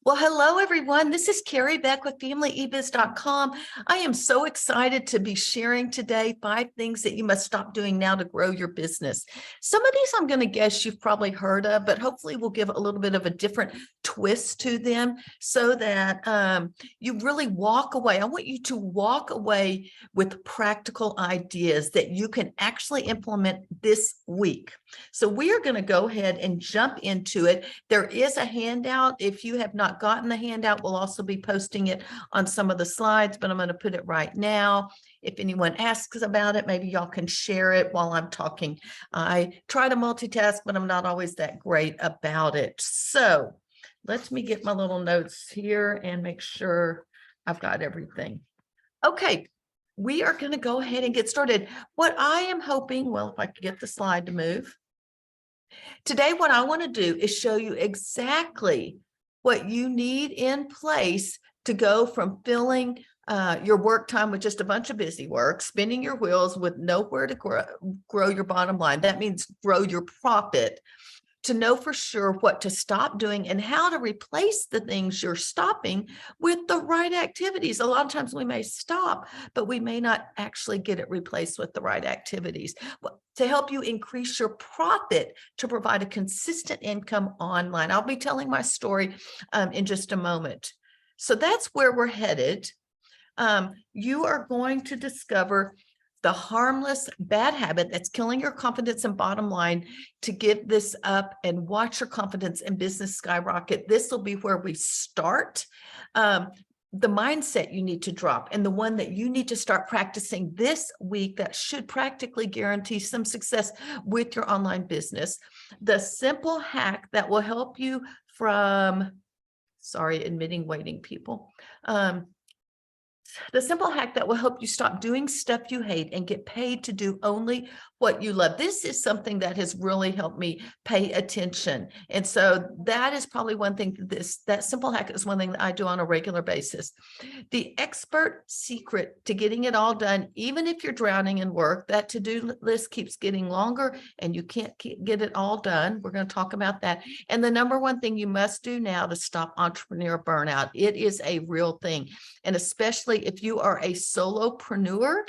Well, hello, everyone. This is Carrie Beck with FamilyEBiz.com. I am so excited to be sharing today 5 things that you must stop doing now to grow your business. Some of these I'm going to guess you've probably heard of, but hopefully we'll give a little bit of a different twist to them so that you really walk away. I want you to walk away with practical ideas that you can actually implement this week. So we are going to go ahead and jump into it. There is a handout. If you have not gotten the handout, we'll also be posting it on some of the slides, but I'm going to put it right now. If anyone asks about it, maybe y'all can share it while I'm talking. I try to multitask, but I'm not always that great about it. So let me get my little notes here and make sure I've got everything. Okay, we are going to go ahead and get started. What I am hoping, well, if I could get the slide to move. Today, what I want to do is show you exactly what you need in place to go from filling your work time with just a bunch of busy work, spinning your wheels with nowhere to grow your bottom line. That means grow your profit, to know for sure what to stop doing and how to replace the things you're stopping with the right activities. A lot of times we may stop, but we may not actually get it replaced with the right activities. To help you increase your profit to provide a consistent income online. I'll be telling my story in just a moment. So that's where we're headed. You are going to discover the harmless bad habit that's killing your confidence and bottom line, to give this up and watch your confidence and business skyrocket. This will be where we start. The mindset you need to drop, and the one that you need to start practicing this week that should practically guarantee some success with your online business. The simple hack that will help you from, sorry, admitting waiting people. The simple hack that will help you stop doing stuff you hate and get paid to do only what you love. This is something that has really helped me pay attention. And so that is probably one thing, that simple hack is one thing that I do on a regular basis. The expert secret to getting it all done, even if you're drowning in work, that to-do list keeps getting longer and you can't get it all done. We're going to talk about that. And the number one thing you must do now to stop entrepreneur burnout. It is a real thing. And especially if you are a solopreneur,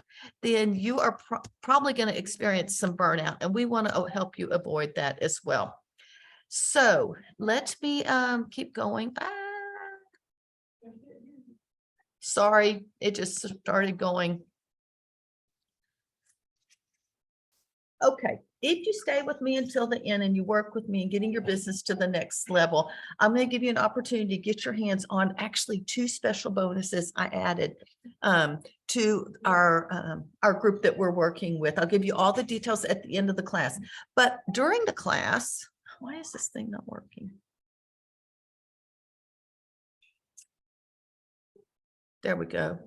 then you are probably going to experience some burnout, and we want to help you avoid that as well. So let me keep going. Sorry, it just started going. Okay, if you stay with me until the end and you work with me in getting your business to the next level, I'm going to give you an opportunity to get your hands on actually 2 special bonuses I added to our group that we're working with. I'll give you all the details at the end of the class. But during the class, why is this thing not working? There we go.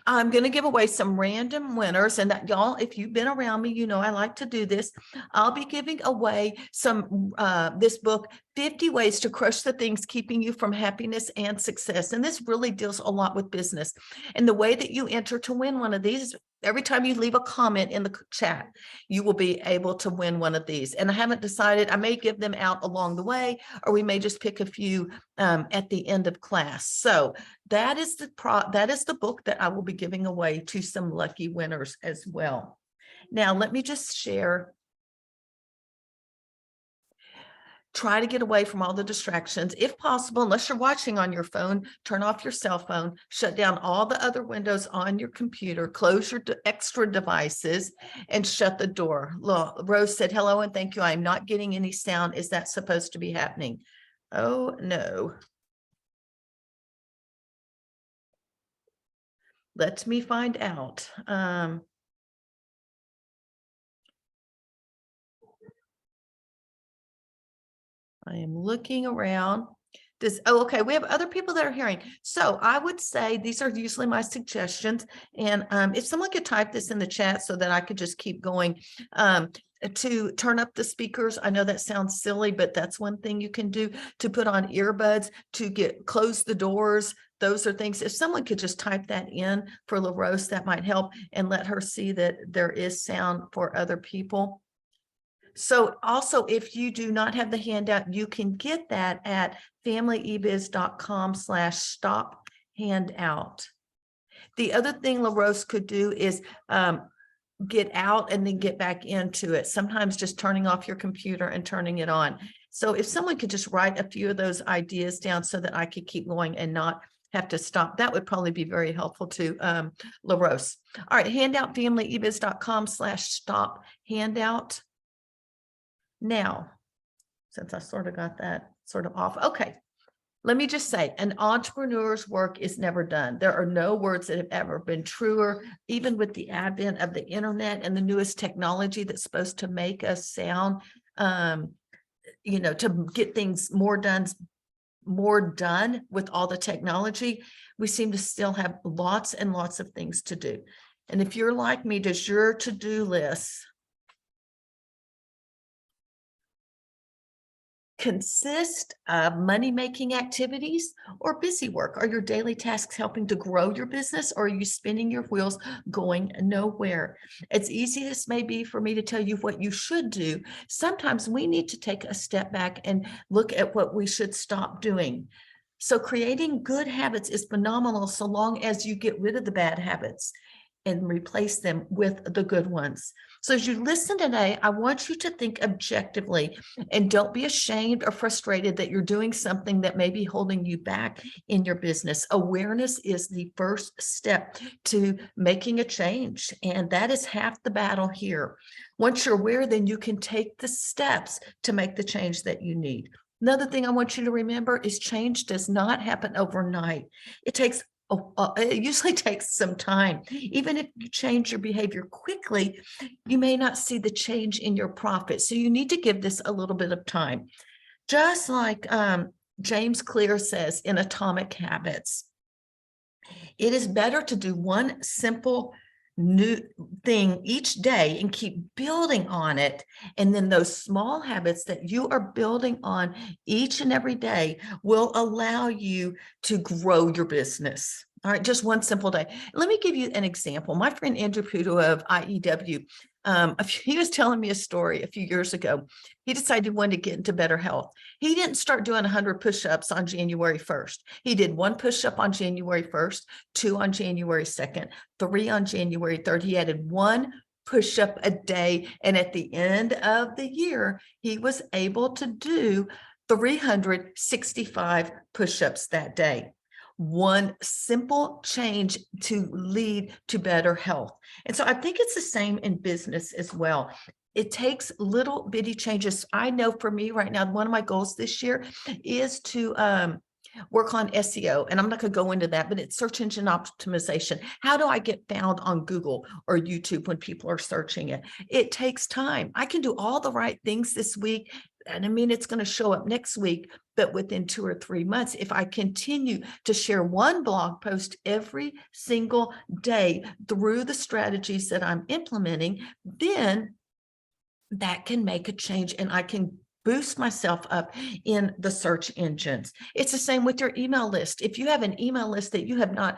I'm going to give away some random winners, and that y'all, if you've been around me, you know I like to do this. I'll be giving away some this book, 50 Ways to Crush the Things Keeping You from Happiness and Success. And this really deals a lot with business. And the way that you enter to win one of these, every time you leave a comment in the chat, you will be able to win one of these. And I haven't decided, I may give them out along the way, or we may just pick a few at the end of class. So that is the book that I will be giving away to some lucky winners as well. Now, let me just share. Try to get away from all the distractions. If possible, unless you're watching on your phone, turn off your cell phone, shut down all the other windows on your computer, close your extra devices, and shut the door. Look, Rose said, hello and thank you. I'm not getting any sound. Is that supposed to be happening? Oh, no. Let me find out. I am looking around. Okay, we have other people that are hearing. So I would say these are usually my suggestions. And if someone could type this in the chat so that I could just keep going, to turn up the speakers. I know that sounds silly, but that's one thing you can do, to put on earbuds, to close the doors. Those are things. If someone could just type that in for LaRose, that might help, and let her see that there is sound for other people. So also, if you do not have the handout, you can get that at familyebiz.com/stop handout. The other thing LaRose could do is get out and then get back into it. Sometimes just turning off your computer and turning it on. So if someone could just write a few of those ideas down so that I could keep going and not have to stop, that would probably be very helpful to LaRose. All right, handout, familyebiz.com/stop handout. Now, since I sort of got that sort of off, okay. Let me just say, an entrepreneur's work is never done. There are no words that have ever been truer, even with the advent of the internet and the newest technology that's supposed to make us sound, to get things more done with all the technology. We seem to still have lots and lots of things to do. And if you're like me, does your to-do list consist of money-making activities or busy work? Are your daily tasks helping to grow your business, or are you spinning your wheels going nowhere? As easy as may be for me to tell you what you should do, sometimes we need to take a step back and look at what we should stop doing. So creating good habits is phenomenal so long as you get rid of the bad habits and replace them with the good ones. So as you listen today, I want you to think objectively and don't be ashamed or frustrated that you're doing something that may be holding you back in your business. Awareness is the first step to making a change, and that is half the battle here. Once you're aware, then you can take the steps to make the change that you need. Another thing I want you to remember is change does not happen overnight. It usually takes some time. Even if you change your behavior quickly, you may not see the change in your profit. So you need to give this a little bit of time. Just like James Clear says in Atomic Habits, it is better to do one simple new thing each day and keep building on it. And then those small habits that you are building on each and every day will allow you to grow your business. All right, just one simple day. Let me give you an example. My friend Andrew Puto of IEW, he was telling me a story a few years ago. He decided he wanted to get into better health. He didn't start doing 100 push-ups on January 1st. He did 1 push-up on January 1st, 2 on January 2nd, 3 on January 3rd. He added 1 push-up a day. And at the end of the year, he was able to do 365 push-ups that day. One simple change to lead to better health. And so I think it's the same in business as well. It takes little bitty changes. I know for me right now, one of my goals this year is to work on SEO. And I'm not going to go into that, but it's search engine optimization. How do I get found on Google or YouTube when people are searching it? It takes time. I can do all the right things this week. And I mean, it's going to show up next week, but within 2 or 3 months, if I continue to share one blog post every single day through the strategies that I'm implementing, then that can make a change and I can boost myself up in the search engines. It's the same with your email list. If you have an email list that you have not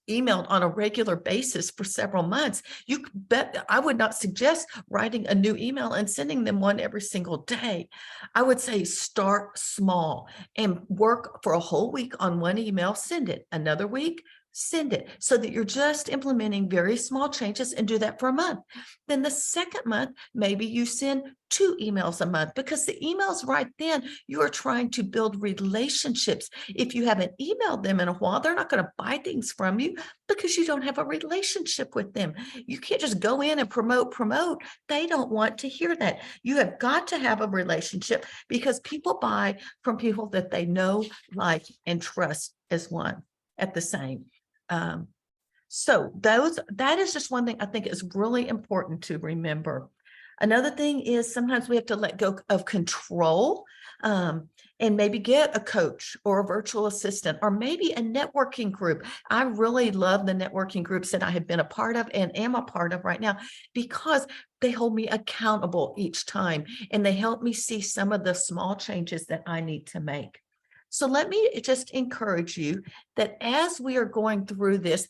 emailed on a regular basis for several months, you bet I would not suggest writing a new email and sending them one every single day. I would say start small and work for a whole week on one email, send it. Another week, send it, so that you're just implementing very small changes, and do that for a month. Then the second month, maybe you send 2 emails a month, because the emails right then, you are trying to build relationships. If you haven't emailed them in a while, they're not going to buy things from you because you don't have a relationship with them. You can't just go in and promote. They don't want to hear that. You have got to have a relationship, because people buy from people that they know, like, and trust as one at the same. So that is just one thing I think is really important to remember. Another thing is sometimes we have to let go of control, and maybe get a coach or a virtual assistant, or maybe a networking group. I really love the networking groups that I have been a part of and am a part of right now, because they hold me accountable each time, and they help me see some of the small changes that I need to make. So let me just encourage you that as we are going through this,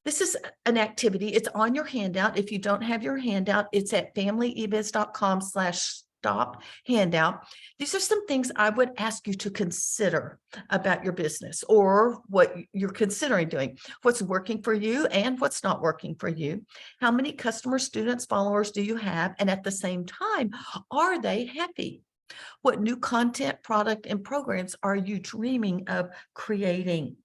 This is an activity. It's on your handout. If you don't have your handout, it's at familyebiz.com/stop handout. These are some things I would ask you to consider about your business or what you're considering doing, what's working for you and what's not working for you. How many customers, students, followers do you have? And at the same time, are they happy? What new content, product, and programs are you dreaming of creating?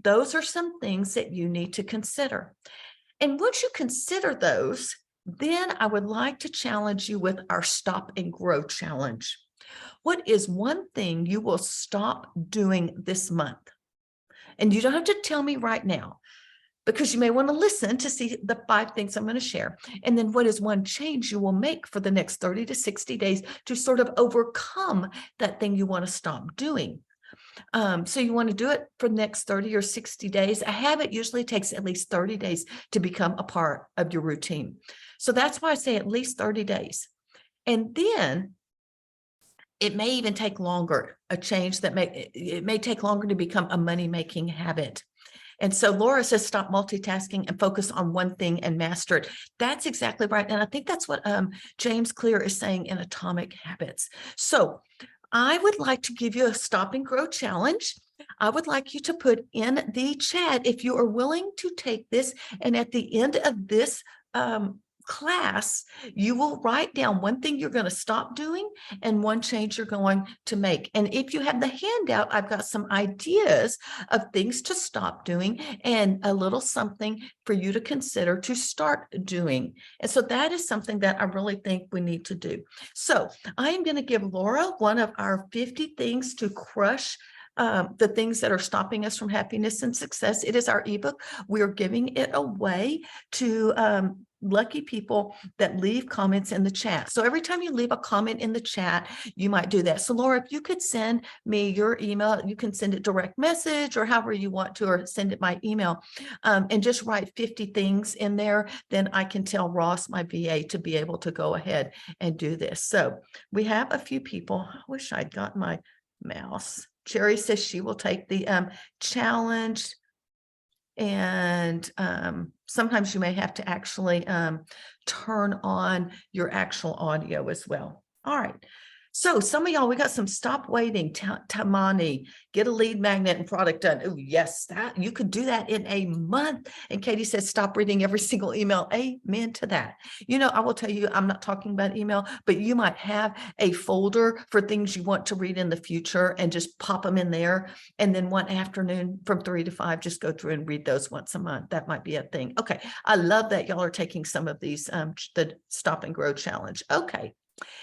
Those are some things that you need to consider. And once you consider those, then I would like to challenge you with our Stop and Grow Challenge. What is one thing you will stop doing this month? And you don't have to tell me right now, because you may want to listen to see the 5 things I'm going to share. And then what is one change you will make for the next 30 to 60 days to sort of overcome that thing you want to stop doing? So you want to do it for the next 30 or 60 days. A habit usually takes at least 30 days to become a part of your routine. So that's why I say at least 30 days. And then it may even take longer, a change that it may take longer to become a money-making habit. And so Laura says, stop multitasking and focus on one thing and master it. That's exactly right. And I think that's what James Clear is saying in Atomic Habits. So I would like to give you a Stop and Grow challenge. I would like you to put in the chat if you are willing to take this. And at the end of this class, you will write down one thing you're going to stop doing and one change you're going to make. And if you have the handout, I've got some ideas of things to stop doing and a little something for you to consider to start doing. And so that is something that I really think we need to do. So I am going to give Laura one of our 50 things to crush the things that are stopping us from happiness and success. It is our ebook. We're giving it away to lucky people that leave comments in the chat. So every time you leave a comment in the chat, you might do that. So Laura, if you could send me your email, you can send it direct message or however you want to, or send it my email, and just write 50 things in there, then I can tell Ross, my VA, to be able to go ahead and do this. So we have a few people. I wish I'd got my mouse. Cherry says she will take the challenge. And sometimes you may have to actually turn on your actual audio as well. All right. So some of y'all, we got some stop waiting, Tamani, get a lead magnet and product done. Oh, yes, that you could do that in a month. And Katie says, stop reading every single email. Amen to that. You know, I will tell you, I'm not talking about email, but you might have a folder for things you want to read in the future and just pop them in there. And then one afternoon from 3 to 5, just go through and read those once a month. That might be a thing. Okay. I love that y'all are taking some of these, the Stop and Grow Challenge. Okay.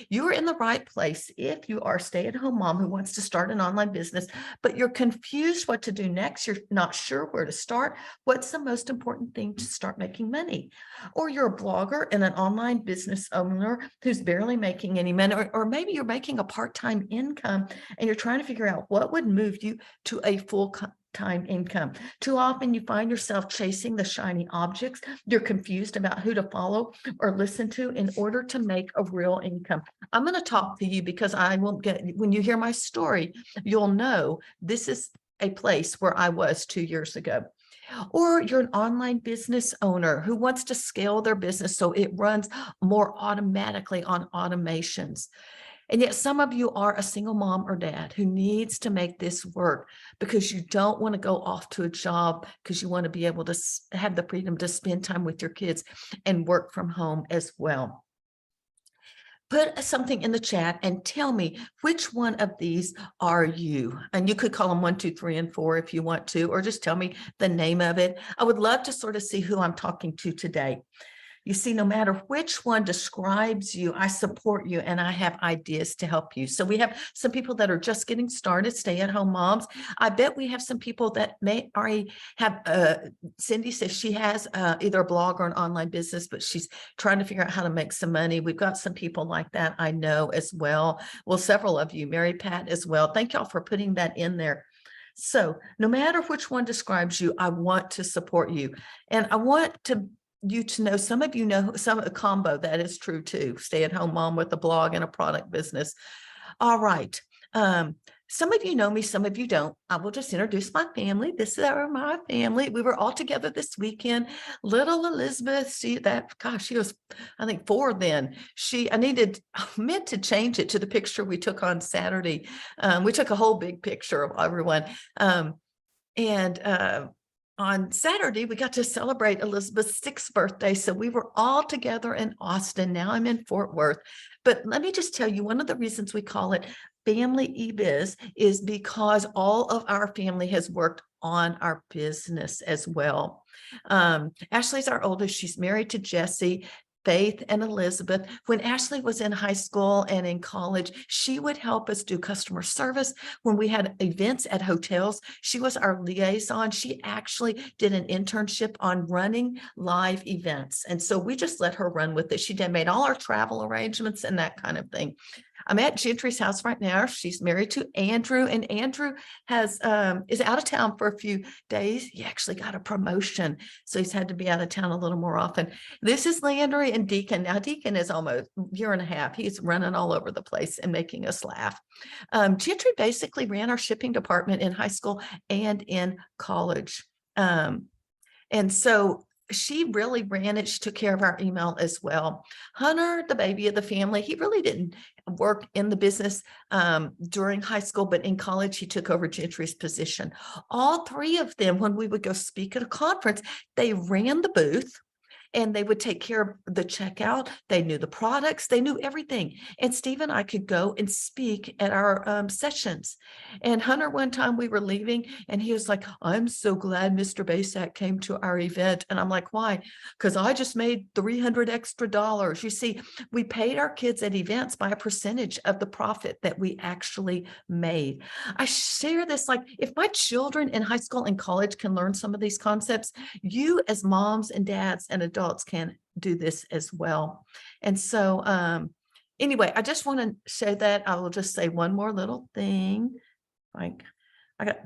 You are in the right place if you are a stay-at-home mom who wants to start an online business, but you're confused what to do next. You're not sure where to start. What's the most important thing to start making money? Or you're a blogger and an online business owner who's barely making any money, or maybe you're making a part-time income and you're trying to figure out what would move you to a full-time income. Too often you find yourself chasing the shiny objects. You're confused about who to follow or listen to in order to make a real income. I'm going to talk to you because I won't get, when you hear my story, you'll know this is a place where I was 2 years ago. Or you're an online business owner who wants to scale their business so it runs more automatically on automations. And yet some of you are a single mom or dad who needs to make this work because you don't want to go off to a job because you want to be able to have the freedom to spend time with your kids and work from home as well. Put something in the chat and tell me which one of these are you. And you could call them 1, 2, 3, and 4 if you want to, or just tell me the name of it. I would love to sort of see who I'm talking to today. You see, no matter which one describes you, I support you and I have ideas to help you. So we have some people that are just getting started, stay-at-home moms. I bet we have some people that may already have, Cindy says she has either a blog or an online business, but she's trying to figure out how to make some money. We've got some people like that I know as well. Well, several of you, Mary Pat as well. Thank y'all for putting that in there. So no matter which one describes you, I want to support you. And I want you to know, some of you know some a combo that is true too. Stay-at-home mom with a blog and a product business. All right. Some of you know me, some of you don't. I will just introduce my family. This is my family. We were all together this weekend. Little Elizabeth, she was, I think 4 then. I meant to change it to the picture we took on Saturday. We took a whole big picture of everyone. And on Saturday, we got to celebrate Elizabeth's 6th birthday. So we were all together in Austin. Now I'm in Fort Worth. But let me just tell you, one of the reasons we call it Family eBiz is because all of our family has worked on our business as well. Ashley's our oldest. She's married to Jesse. Faith and Elizabeth. When Ashley was in high school and in college, she would help us do customer service. When we had events at hotels, she was our liaison. She actually did an internship on running live events. And so we just let her run with it. She made all our travel arrangements and that kind of thing. I'm at Gentry's house right now. She's married to Andrew, and Andrew is out of town for a few days. He actually got a promotion, so he's had to be out of town a little more often. This is Landry and Deacon. Now, Deacon is almost a year and a half. He's running all over the place and making us laugh. Gentry basically ran our shipping department in high school and in college. And so she really ran it. She took care of our email as well. Hunter, the baby of the family, he really didn't work in the business during high school, but in college, he took over Gentry's position. All 3 of them, when we would go speak at a conference, they ran the booth. And they would take care of the checkout. They knew the products. They knew everything. And Steve and I could go and speak at our sessions. And Hunter, one time we were leaving and he was like, I'm so glad Mr. Basak came to our event. And I'm like, why? Because I just made $300 extra. You see, we paid our kids at events by a percentage of the profit that we actually made. I share this, like, if my children in high school and college can learn some of these concepts, you as moms and dads and adults can do this as well. And so anyway, I just want to show that. I will just say one more little thing. Like,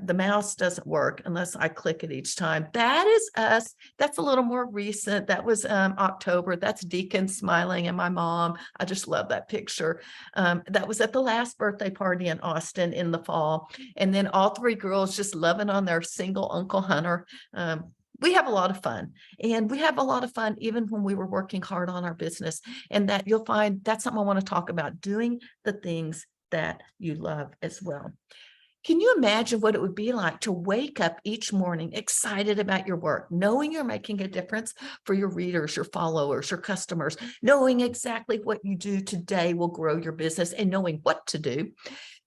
the mouse doesn't work unless I click it each time. That is us. That's a little more recent. That was October. That's Deacon smiling and my mom. I just love that picture. That was at the last birthday party in Austin in the fall. And then all 3 girls just loving on their single Uncle Hunter. We have a lot of fun, and we have a lot of fun even when we were working hard on our business. And that you'll find that's something I want to talk about, doing the things that you love as well. Can you imagine what it would be like to wake up each morning excited about your work, knowing you're making a difference for your readers, your followers, your customers, knowing exactly what you do today will grow your business, and knowing what to do,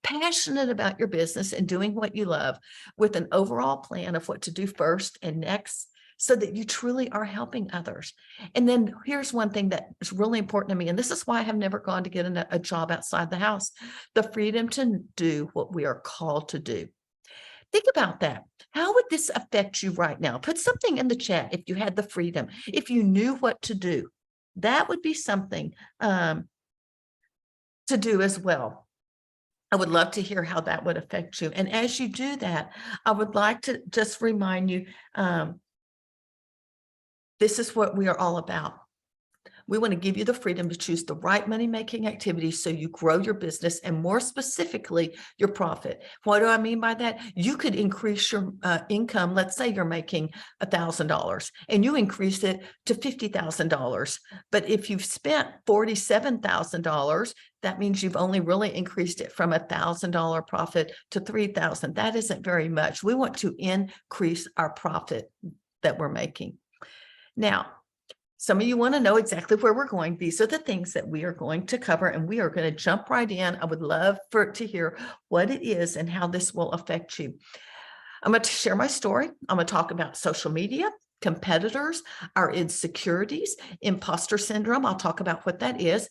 passionate about your business and doing what you love with an overall plan of what to do first and next, so that you truly are helping others. And then here's one thing that is really important to me, and this is why I have never gone to get a job outside the house: the freedom to do what we are called to do. Think about that. How would this affect you right now? Put something in the chat if you had the freedom, if you knew what to do. That would be something to do as well. I would love to hear how that would affect you. And as you do that, I would like to just remind you, this is what we are all about. We want to give you the freedom to choose the right money-making activities so you grow your business, and more specifically, your profit. What do I mean by that? You could increase your income. Let's say you're making $1,000 and you increase it to $50,000. But if you've spent $47,000, that means you've only really increased it from $1,000 profit to $3,000. That isn't very much. We want to increase our profit that we're making. Now, some of you want to know exactly where we're going. These are the things that we are going to cover, and we are going to jump right in. I would love to hear what it is and how this will affect you. I'm going to share my story. I'm going to talk about social media, competitors, our insecurities, imposter syndrome. I'll talk about what that is.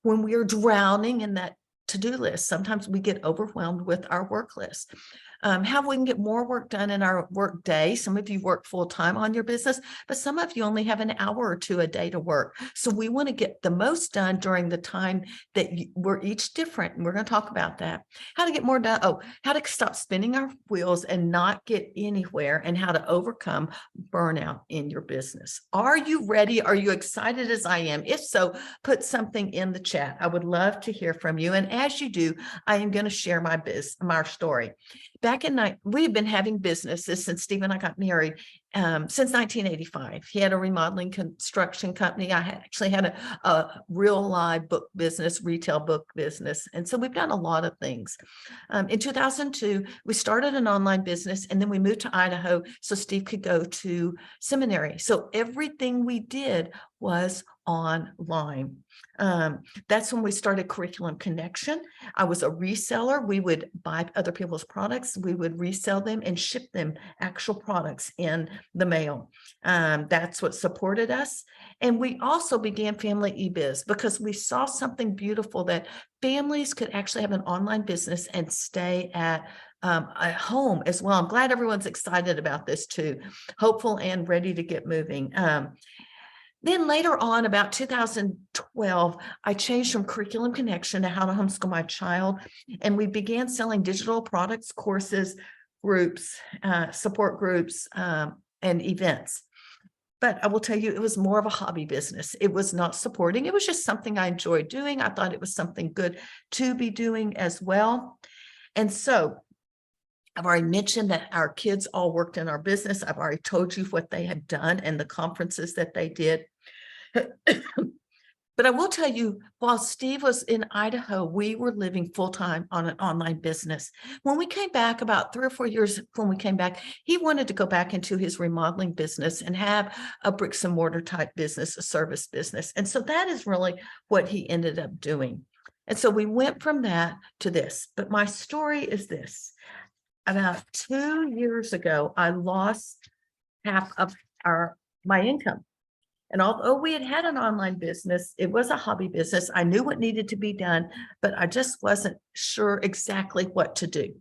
When we are drowning in that to-do list, sometimes we get overwhelmed with our work list. how we can get more work done in our work day. Some of you work full time on your business, but some of you only have an hour or two a day to work. So we want to get the most done during the time that we're each different. And we're going to talk about that. How to get more done. Oh, how to stop spinning our wheels and not get anywhere, and how to overcome burnout in your business. Are you ready? Are you excited as I am? If so, put something in the chat. I would love to hear from you. And as you do, I am going to share my story. Back in we've been having businesses since Steve and I got married, since 1985. He had a remodeling construction company. I actually had a real live book business, retail book business. And so we've done a lot of things. In 2002, we started an online business, and then we moved to Idaho so Steve could go to seminary. So everything we did was online. That's when we started Curriculum Connection. I was a reseller. We would buy other people's products. We would resell them and ship them actual products in the mail. That's what supported us. And we also began Family eBiz because we saw something beautiful, that families could actually have an online business and stay at home as well. I'm glad everyone's excited about this too, hopeful and ready to get moving. Then later on, about 2012, I changed from Curriculum Connection to How to Homeschool My Child, and we began selling digital products, courses, groups, support groups, and events. But I will tell you, it was more of a hobby business. It was not supporting. It was just something I enjoyed doing. I thought it was something good to be doing as well. And so I've already mentioned that our kids all worked in our business. I've already told you what they had done and the conferences that they did. But I will tell you, while Steve was in Idaho, we were living full-time on an online business. When we came back, about 3 or 4 years when we came back, he wanted to go back into his remodeling business and have a bricks and mortar type business, a service business. And so that is really what he ended up doing. And so we went from that to this. But my story is this. About 2 years ago, I lost half of my income. And although we had an online business, it was a hobby business. I knew what needed to be done, but I just wasn't sure exactly what to do.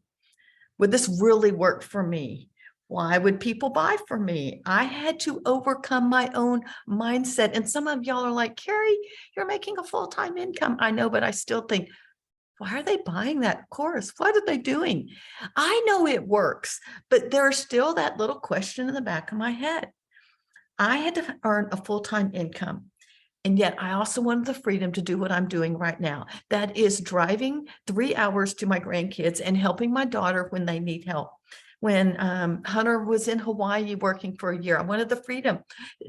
Would this really work for me? Why would people buy from me? I had to overcome my own mindset. And some of y'all are like, Carrie, you're making a full-time income. I know, but I still think, why are they buying that course? What are they doing? I know it works, but there's still that little question in the back of my head. I had to earn a full-time income, and yet I also wanted the freedom to do what I'm doing right now. That is driving 3 hours to my grandkids and helping my daughter when they need help. When Hunter was in Hawaii working for a year, I wanted the freedom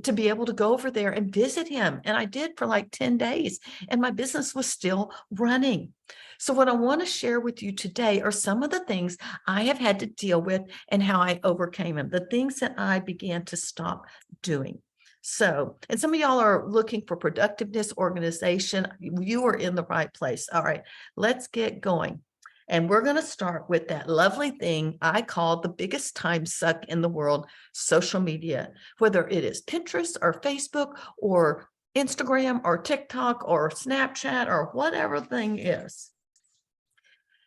to be able to go over there and visit him. And I did for like 10 days, and my business was still running. So what I want to share with you today are some of the things I have had to deal with and how I overcame them, the things that I began to stop doing. So, and some of y'all are looking for productiveness, organization. You are in the right place. All right, let's get going. And we're going to start with that lovely thing I call the biggest time suck in the world, social media, whether it is Pinterest or Facebook or Instagram or TikTok or Snapchat or whatever thing is.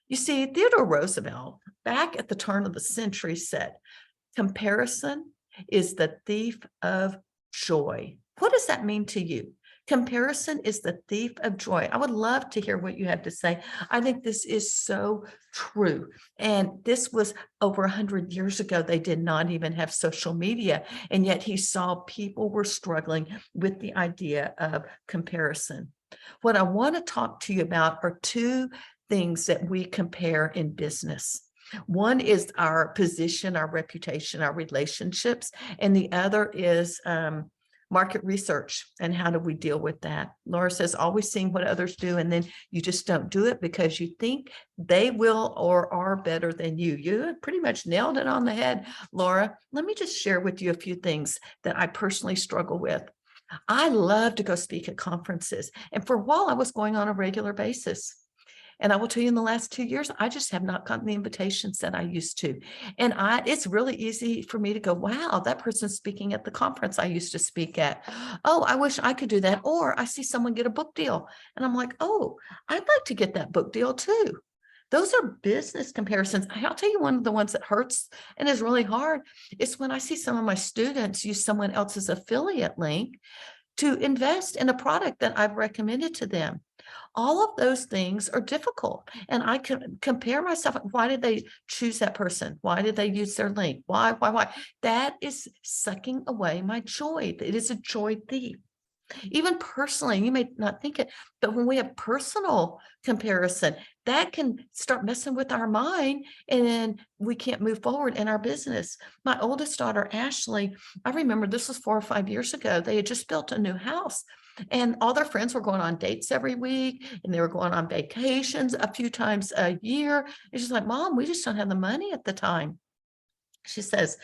You see, Theodore Roosevelt, back at the turn of the century, said, comparison is the thief of joy. What does that mean to you? Comparison is the thief of joy. I would love to hear what you have to say. I think this is so true. And this was over 100 years ago. They did not even have social media. And yet he saw people were struggling with the idea of comparison. What I want to talk to you about are two things that we compare in business. One is our position, our reputation, our relationships, and the other is market research and how do we deal with that. Laura says, always seeing what others do, and then you just don't do it because you think they will or are better than you. You pretty much nailed it on the head, Laura. Let me just share with you a few things that I personally struggle with. I love to go speak at conferences, and for a while I was going on a regular basis. And I will tell you, in the last 2 years, I just have not gotten the invitations that I used to. And it's really easy for me to go, wow, that person's speaking at the conference I used to speak at. Oh, I wish I could do that. Or I see someone get a book deal. And I'm like, oh, I'd like to get that book deal too. Those are business comparisons. I'll tell you one of the ones that hurts and is really hard is when I see some of my students use someone else's affiliate link to invest in a product that I've recommended to them. All of those things are difficult. And I can compare myself. Why did they choose that person? Why did they use their link? Why? That is sucking away my joy. It is a joy thief. Even personally, you may not think it, but when we have personal comparison, that can start messing with our mind and we can't move forward in our business. My oldest daughter, Ashley, I remember this was 4 or 5 years ago. They had just built a new house and all their friends were going on dates every week and they were going on vacations a few times a year. It's just like, Mom, we just don't have the money at the time. She says,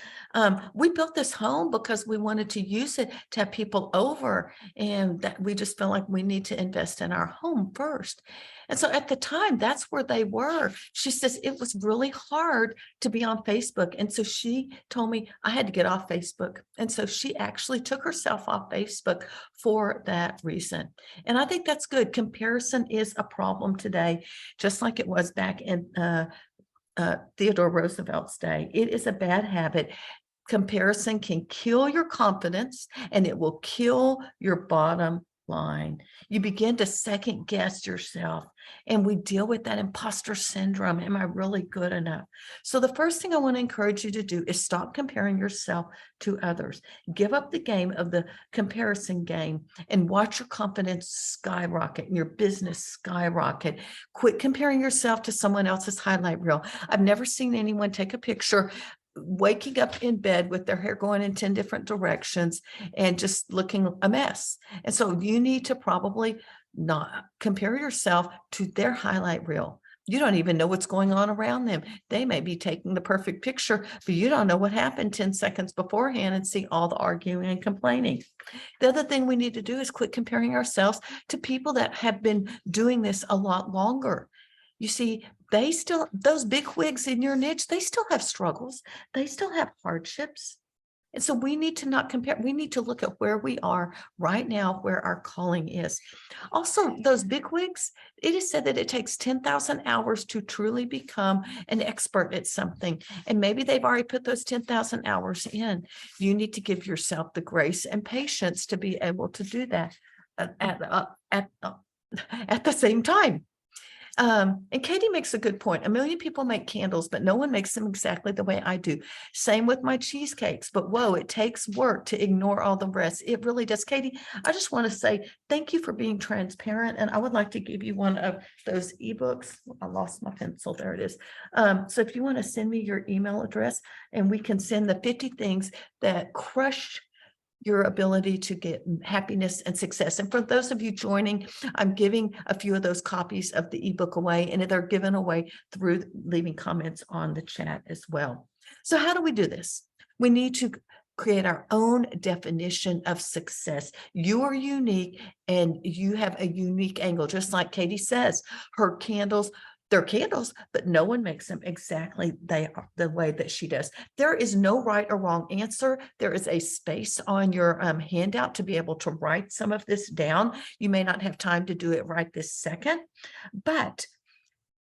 we built this home because we wanted to use it to have people over and that we just feel like we need to invest in our home first. And so at the time, that's where they were. She says it was really hard to be on Facebook. And so she told me I had to get off Facebook. And so she actually took herself off Facebook for that reason. And I think that's good. Comparison is a problem today, just like it was back in Theodore Roosevelt's day. It is a bad habit. Comparison can kill your confidence and it will kill your bottom line. You begin to second guess yourself and we deal with that imposter syndrome. Am I really good enough? So the first thing I want to encourage you to do is stop comparing yourself to others. Give up the game of the comparison game and watch your confidence skyrocket and your business skyrocket. Quit comparing yourself to someone else's highlight reel. I've never seen anyone take a picture waking up in bed with their hair going in 10 different directions and just looking a mess. And so you need to probably not compare yourself to their highlight reel. You don't even know what's going on around them. They may be taking the perfect picture, but you don't know what happened 10 seconds beforehand and see all the arguing and complaining. The other thing we need to do is quit comparing ourselves to people that have been doing this a lot longer. You see, they still, those big wigs in your niche, they still have struggles. They still have hardships. And so we need to not compare. We need to look at where we are right now, where our calling is. Also, those big wigs, it is said that it takes 10,000 hours to truly become an expert at something. And maybe they've already put those 10,000 hours in. You need to give yourself the grace and patience to be able to do that at the same time. And Katie makes a good point. 1 million people make candles, but no one makes them exactly the way I do. Same with my cheesecakes, but whoa, it takes work to ignore all the rest. It really does. Katie, I just want to say thank you for being transparent. And I would like to give you one of those ebooks. I lost my pencil. There it is. So if you want to send me your email address and we can send the 50 things that crush your ability to get happiness and success. And for those of you joining, I'm giving a few of those copies of the ebook away, and they're given away through leaving comments on the chat as well. So how do we do this? We need to create our own definition of success. You are unique and you have a unique angle, just like Katie says, her candles, they're candles, but no one makes them exactly the way that she does. There is no right or wrong answer. There is a space on your handout to be able to write some of this down. You may not have time to do it right this second, but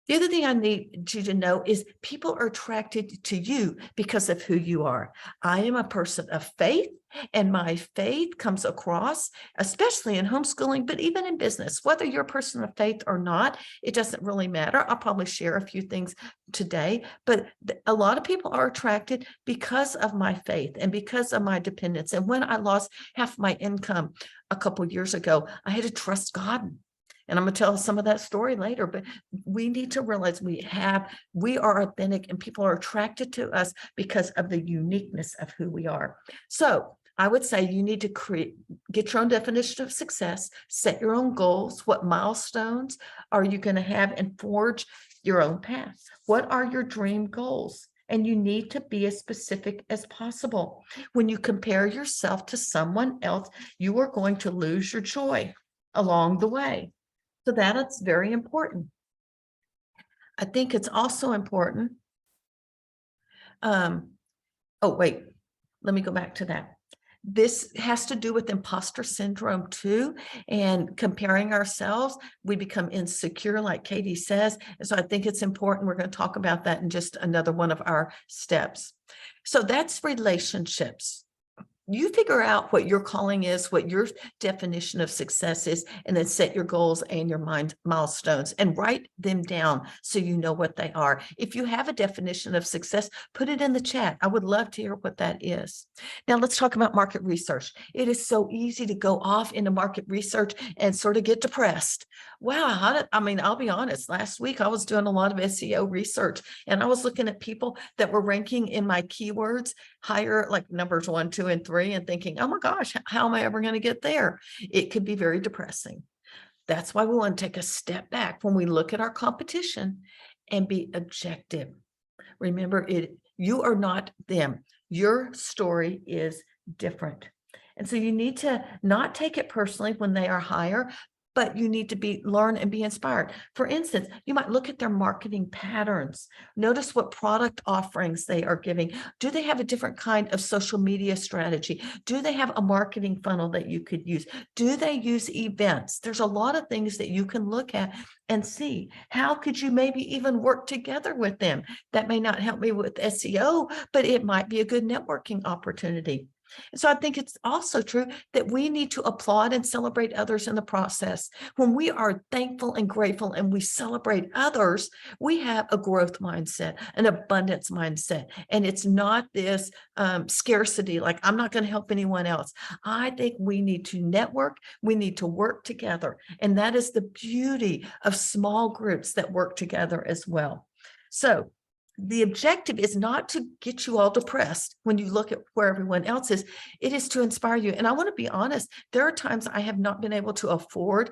the other thing I need you to know is people are attracted to you because of who you are. I am a person of faith, and my faith comes across, especially in homeschooling, but even in business. Whether you're a person of faith or not, it doesn't really matter. I'll probably share a few things today, but a lot of people are attracted because of my faith and because of my dependence. And when I lost half my income a couple of years ago, I had to trust God. And I'm going to tell some of that story later, but we need to realize we are authentic and people are attracted to us because of the uniqueness of who we are. So I would say you need to get your own definition of success, set your own goals. What milestones are you going to have and forge your own path? What are your dream goals? And you need to be as specific as possible. When you compare yourself to someone else, you are going to lose your joy along the way. So that's very important. I think it's also important. Oh, wait, let me go back to that. This has to do with imposter syndrome too, and comparing ourselves. We become insecure, like Katie says. And so I think it's important. We're going to talk about that in just another one of our steps. So that's relationships. You figure out what your calling is, what your definition of success is, and then set your goals and your milestones and write them down so you know what they are. If you have a definition of success, put it in the chat. I would love to hear what that is. Now let's talk about market research. It is so easy to go off into market research and sort of get depressed. Wow, I'll be honest, last week I was doing a lot of SEO research and I was looking at people that were ranking in my keywords higher, like numbers 1, 2, and 3, and thinking, oh my gosh, how am I ever going to get there? It could be very depressing. That's why we want to take a step back when we look at our competition and be objective. Remember, you are not them. Your story is different. And so you need to not take it personally when they are higher, but you need to learn and be inspired. For instance, you might look at their marketing patterns. Notice what product offerings they are giving. Do they have a different kind of social media strategy? Do they have a marketing funnel that you could use? Do they use events? There's a lot of things that you can look at and see. How could you maybe even work together with them? That may not help me with SEO, but it might be a good networking opportunity. So I think it's also true that we need to applaud and celebrate others in the process. When we are thankful and grateful and we celebrate others, we have a growth mindset, an abundance mindset. And it's not this scarcity, like I'm not going to help anyone else. I think we need to network. We need to work together. And that is the beauty of small groups that work together as well. So the objective is not to get you all depressed when you look at where everyone else is. It is to inspire you. And I want to be honest, there are times I have not been able to afford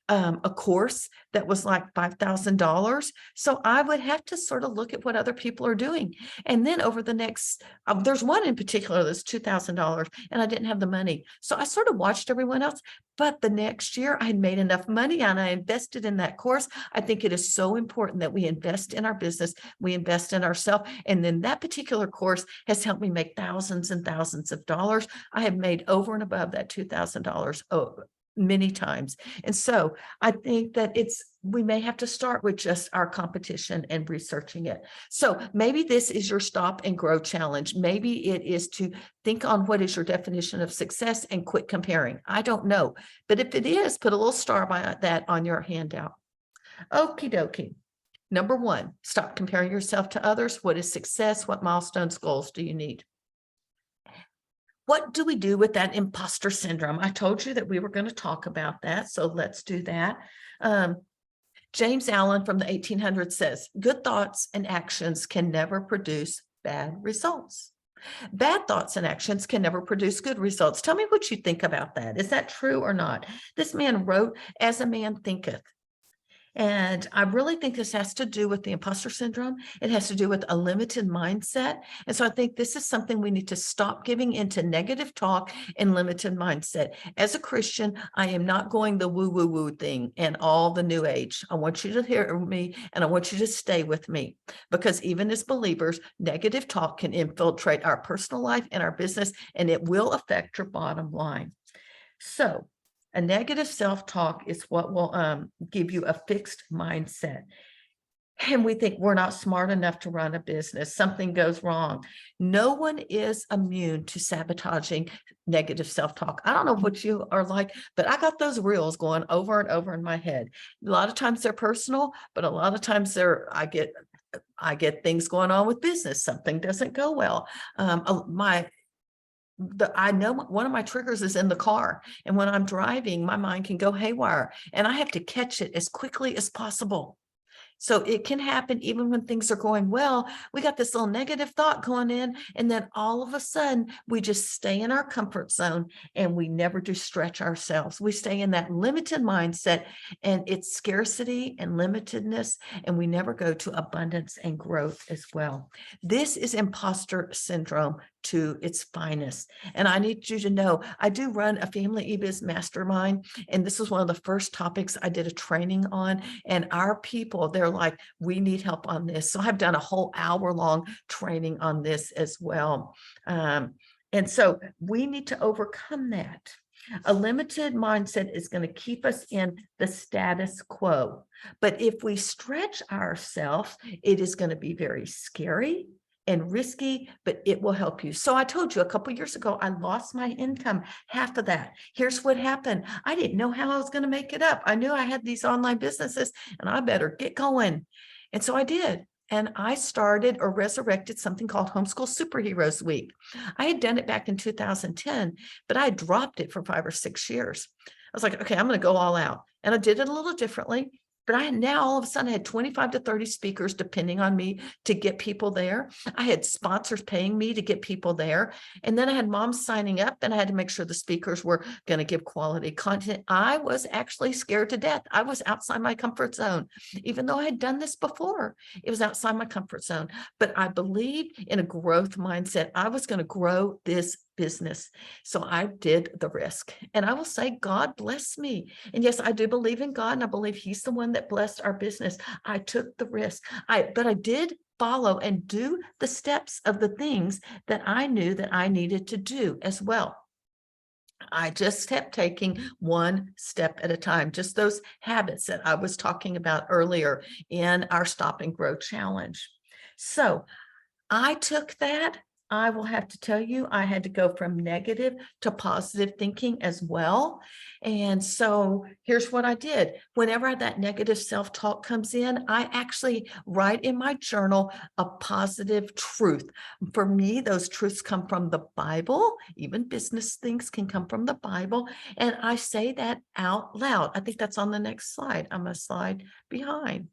a course that was like $5,000. So I would have to sort of look at what other people are doing. And then over the next, there's one in particular that's $2,000 and I didn't have the money. So I sort of watched everyone else. But the next year I had made enough money and I invested in that course. I think it is so important that we invest in our business, we invest in ourselves. And then that particular course has helped me make thousands and thousands of dollars. I have made over and above that $2,000 many times. And so I think that we may have to start with just our competition and researching it. So maybe this is your stop and grow challenge. Maybe it is to think on what is your definition of success and quit comparing. I don't know. But if it is, put a little star by that on your handout. Okie dokie. Number 1, stop comparing yourself to others. What is success? What milestones, goals do you need? What do we do with that imposter syndrome? I told you that we were going to talk about that, so let's do that. James Allen from the 1800s says, good thoughts and actions can never produce bad results. Bad thoughts and actions can never produce good results. Tell me what you think about that. Is that true or not? This man wrote, as a man thinketh. And I really think this has to do with the imposter syndrome. It has to do with a limited mindset. And so I think this is something we need to stop giving into negative talk and limited mindset. As a Christian, I am not going the woo, woo, woo thing and all the new age. I want you to hear me and I want you to stay with me, because even as believers, negative talk can infiltrate our personal life and our business, and it will affect your bottom line. So a negative self-talk is what will give you a fixed mindset. And we think we're not smart enough to run a business. Something goes wrong. No one is immune to sabotaging negative self-talk. I don't know what you are like, but I got those reels going over and over in my head. A lot of times they're personal, but a lot of times I get things going on with business. Something doesn't go well. I know one of my triggers is in the car, and when I'm driving, my mind can go haywire and I have to catch it as quickly as possible. So it can happen even when things are going well. We got this little negative thought going in, and then all of a sudden we just stay in our comfort zone and we never do stretch ourselves. We stay in that limited mindset, and it's scarcity and limitedness, and we never go to abundance and growth as well. This is imposter syndrome to its finest. And I need you to know, I do run a family eBiz mastermind, and this is one of the first topics I did a training on. And our people, they're like, we need help on this. So I've done a whole hour-long training on this as well. And so we need to overcome that. A limited mindset is going to keep us in the status quo. But if we stretch ourselves, it is going to be very scary and risky, but it will help you. So I told you a couple of years ago, I lost my income, half of that. Here's what happened. I didn't know how I was going to make it up. I knew I had these online businesses and I better get going. And so I did. And I started or resurrected something called Homeschool Superheroes Week. I had done it back in 2010, but I dropped it for 5 or 6 years. I was like, okay, I'm going to go all out. And I did it a little differently. But I now all of a sudden I had 25 to 30 speakers depending on me to get people there. I had sponsors paying me to get people there. And then I had moms signing up and I had to make sure the speakers were going to give quality content. I was actually scared to death. I was outside my comfort zone. Even though I had done this before, it was outside my comfort zone. But I believed in a growth mindset. I was going to grow this business. So I did the risk. And I will say, God bless me. And yes, I do believe in God, and I believe He's the one that blessed our business. I took the risk. But I did follow and do the steps of the things that I knew that I needed to do as well. I just kept taking one step at a time, just those habits that I was talking about earlier in our Stop and Grow Challenge. So I took that. I will have to tell you, I had to go from negative to positive thinking as well. And so here's what I did. Whenever that negative self-talk comes in, I actually write in my journal a positive truth. For me, those truths come from the Bible. Even business things can come from the Bible. And I say that out loud. I think that's on the next slide. I'm going to slide behind.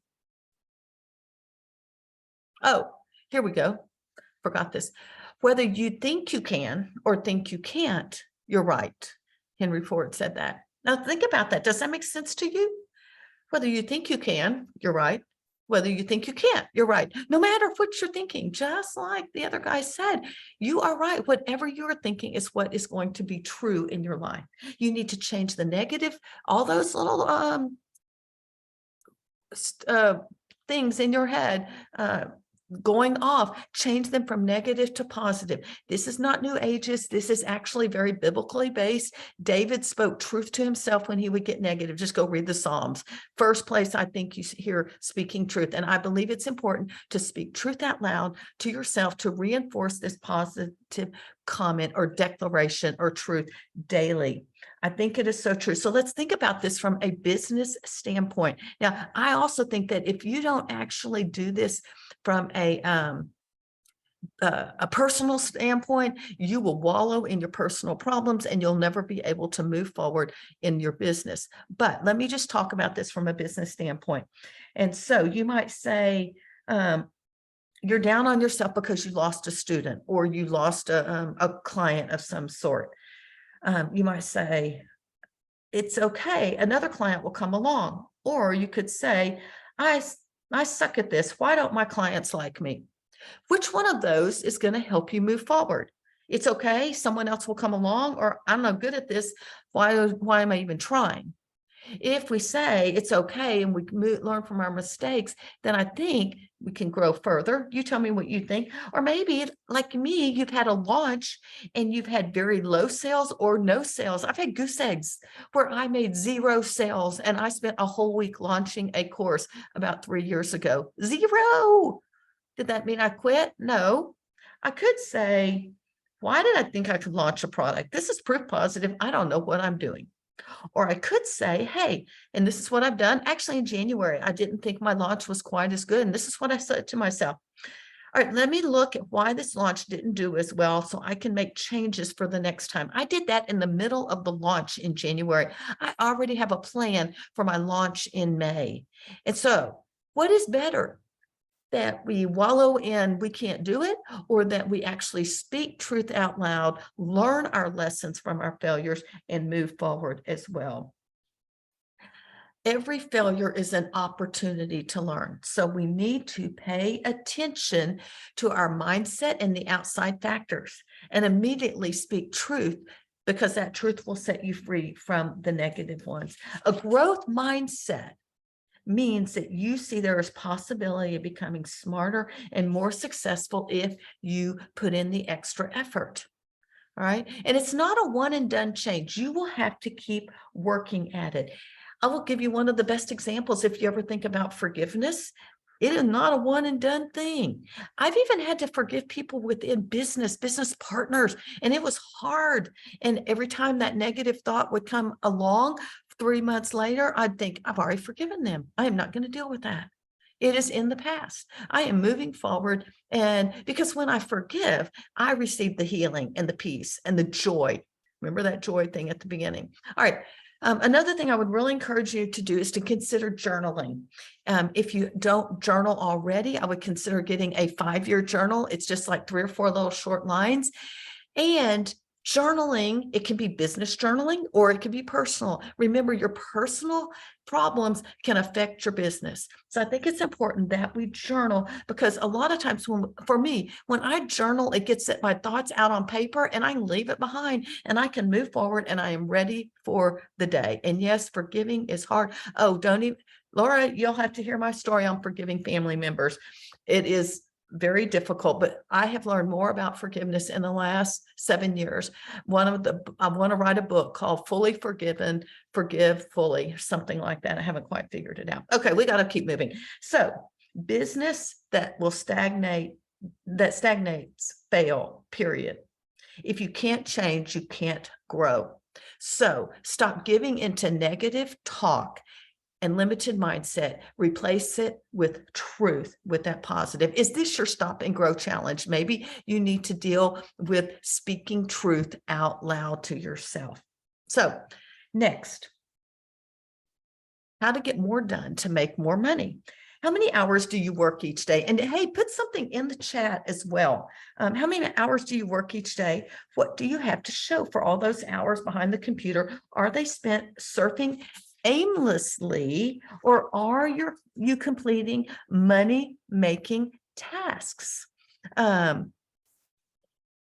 Oh, here we go. Forgot this. Whether you think you can or think you can't, you're right. Henry Ford said that. Now think about that. Does that make sense to you? Whether you think you can, you're right. Whether you think you can't, you're right. No matter what you're thinking, just like the other guy said, you are right. Whatever you're thinking is what is going to be true in your life. You need to change the negative, all those little things in your head, going off, change them from negative to positive. This is not New Ages. This is actually very biblically based. David spoke truth to himself when he would get negative. Just go read the Psalms. First place, I think you hear speaking truth. And I believe it's important to speak truth out loud to yourself to reinforce this positive comment or declaration or truth daily. I think it is so true. So let's think about this from a business standpoint. Now, I also think that if you don't actually do this from a personal standpoint, you will wallow in your personal problems and you'll never be able to move forward in your business. But let me just talk about this from a business standpoint. And so you might say, you're down on yourself because you lost a student or you lost a client of some sort. You might say, it's okay, another client will come along. Or you could say, I suck at this. Why don't my clients like me? Which one of those is going to help you move forward? It's okay, someone else will come along, or I'm not good at this. Why am I even trying? If we say it's okay and we learn from our mistakes, then I think we can grow further. You tell me what you think. Or maybe like me, you've had a launch and you've had very low sales or no sales. I've had goose eggs where I made 0 sales and I spent a whole week launching a course about 3 years ago. 0. Did that mean I quit? No. I could say, why did I think I could launch a product? This is proof positive. I don't know what I'm doing. Or I could say, hey, and this is what I've done. Actually, in January, I didn't think my launch was quite as good. And this is what I said to myself. All right, let me look at why this launch didn't do as well so I can make changes for the next time. I did that in the middle of the launch in January. I already have a plan for my launch in May. And so what is better? That we wallow in we can't do it, or that we actually speak truth out loud, learn our lessons from our failures, and move forward as well. Every failure is an opportunity to learn. So we need to pay attention to our mindset and the outside factors and immediately speak truth, because that truth will set you free from the negative ones. A growth mindset means that you see there is possibility of becoming smarter and more successful if you put in the extra effort. All right. And it's not a one and done change. You will have to keep working at it. I will give you one of the best examples. If you ever think about forgiveness, it is not a one and done thing. I've even had to forgive people within business partners, and it was hard. And every time that negative thought would come along, 3 months later, I'd think, I've already forgiven them. I am not going to deal with that. It is in the past. I am moving forward. And because when I forgive, I receive the healing and the peace and the joy. Remember that joy thing at the beginning. All right. Another thing I would really encourage you to do is to consider journaling. If you don't journal already, I would consider getting a 5-year journal. It's just like 3 or 4 little short lines. And journaling, it can be business journaling or it can be personal. Remember, your personal problems can affect your business. So I think it's important that we journal, because a lot of times for me, when I journal, it gets my thoughts out on paper and I leave it behind and I can move forward and I am ready for the day. And yes, forgiving is hard. Oh, don't even, Laura, you'll have to hear my story on forgiving family members. It is very difficult, but I have learned more about forgiveness in the last 7 years. I want to write a book called Fully Forgiven, Forgive Fully, something like that. I haven't quite figured it out. Okay, we got to keep moving. So business that stagnates, fail, period. If you can't change, you can't grow. So stop giving into negative talk and limited mindset. Replace it with truth, with that positive. Is this your stop and grow challenge? Maybe you need to deal with speaking truth out loud to yourself. So next, how to get more done to make more money. How many hours do you work each day? And hey, put something in the chat as well. How many hours do you work each day? What do you have to show for all those hours behind the computer? Are they spent surfing aimlessly, or are you completing money-making tasks? Do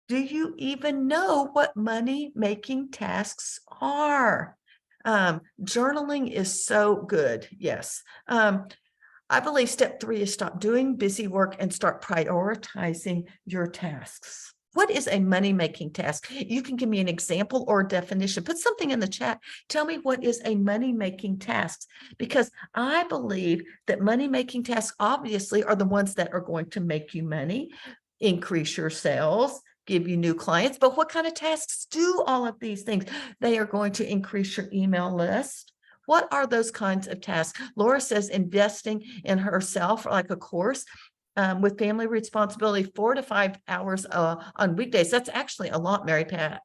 you even know what money-making tasks are? Journaling is so good. Yes. I believe step 3 is stop doing busy work and start prioritizing your tasks. What is a money-making task? You can give me an example or a definition. Put something in the chat. Tell me what is a money-making task, because I believe that money-making tasks obviously are the ones that are going to make you money, increase your sales, give you new clients. But what kind of tasks do all of these things? They are going to increase your email list. What are those kinds of tasks? Laura says investing in herself, like a course. With family responsibility, 4 to 5 hours on weekdays. That's actually a lot, Mary Pat.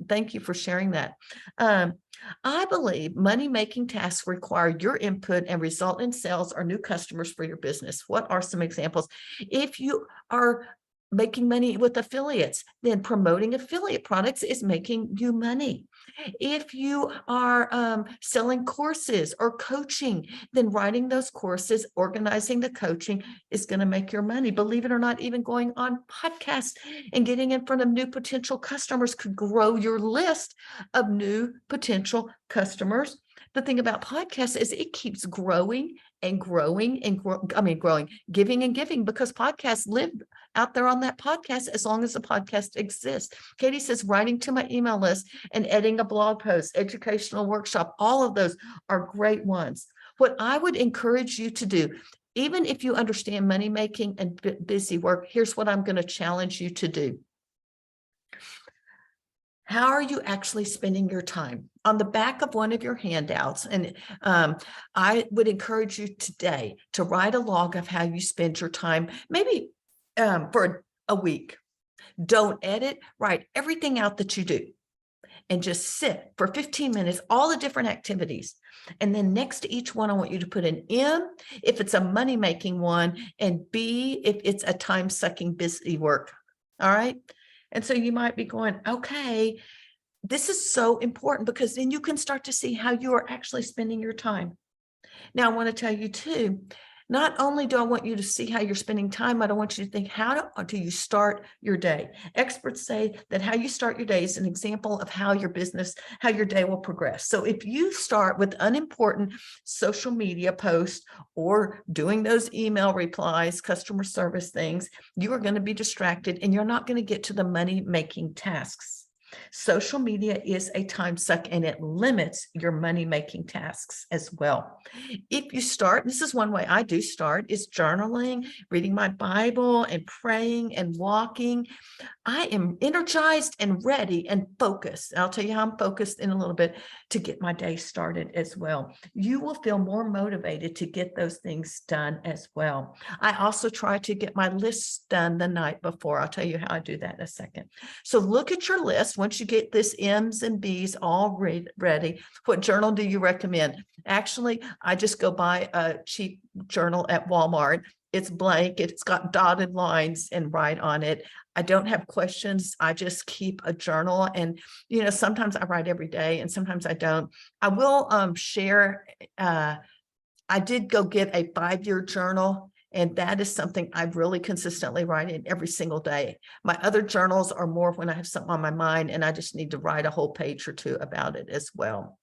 Thank you for sharing that. I believe money-making tasks require your input and result in sales or new customers for your business. What are some examples? If you are making money with affiliates, then promoting affiliate products is making you money. If you are selling courses or coaching, then writing those courses, organizing the coaching is going to make your money. Believe it or not, even going on podcasts and getting in front of new potential customers could grow your list of new potential customers. The thing about podcasts is it keeps growing and growing and growing, giving and giving, because podcasts live out there on that podcast as long as the podcast exists. Katie says, writing to my email list and editing a blog post, educational workshop, all of those are great ones. What I would encourage you to do, even if you understand money making and busy work, here's what I'm going to challenge you to do. How are you actually spending your time? On the back of one of your handouts, and I would encourage you today to write a log of how you spend your time, maybe for a week. Don't edit, write everything out that you do, and just sit for 15 minutes, all the different activities. And then next to each one, I want you to put an M if it's a money-making one, and B if it's a time-sucking busy work. All right. And so you might be going, okay, this is so important, because then you can start to see how you are actually spending your time. Now, I want to tell you too, not only do I want you to see how you're spending time, I don't want you to think, how do you start your day? Experts say that how you start your day is an example of how your day will progress. So if you start with unimportant social media posts or doing those email replies, customer service things, you are going to be distracted and you're not going to get to the money-making tasks. Social media is a time suck and it limits your money-making tasks as well. If you start, this is one way I do start, is journaling, reading my Bible and praying and walking. I am energized and ready and focused. I'll tell you how I'm focused in a little bit to get my day started as well. You will feel more motivated to get those things done as well. I also try to get my lists done the night before. I'll tell you how I do that in a second. So look at your list. Once you get this M's and B's all ready, what journal do you recommend? Actually, I just go buy a cheap journal at Walmart. It's blank. It's got dotted lines and write on it. I don't have questions. I just keep a journal, and sometimes I write every day and sometimes I don't. I will share. I did go get a 5-year journal, and that is something I really consistently write in every single day. My other journals are more when I have something on my mind and I just need to write a whole page or two about it as well.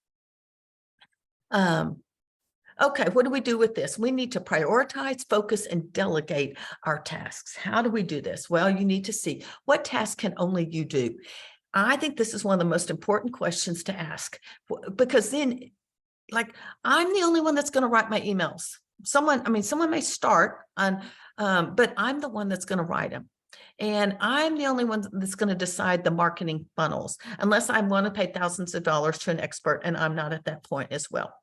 Okay, what do we do with this? We need to prioritize, focus, and delegate our tasks. How do we do this? Well, you need to see what task can only you do. I think this is one of the most important questions to ask, because then, like, I'm the only one that's going to write my emails. Someone may start on, but I'm the one that's going to write them. And I'm the only one that's going to decide the marketing funnels, unless I want to pay thousands of dollars to an expert, and I'm not at that point as well.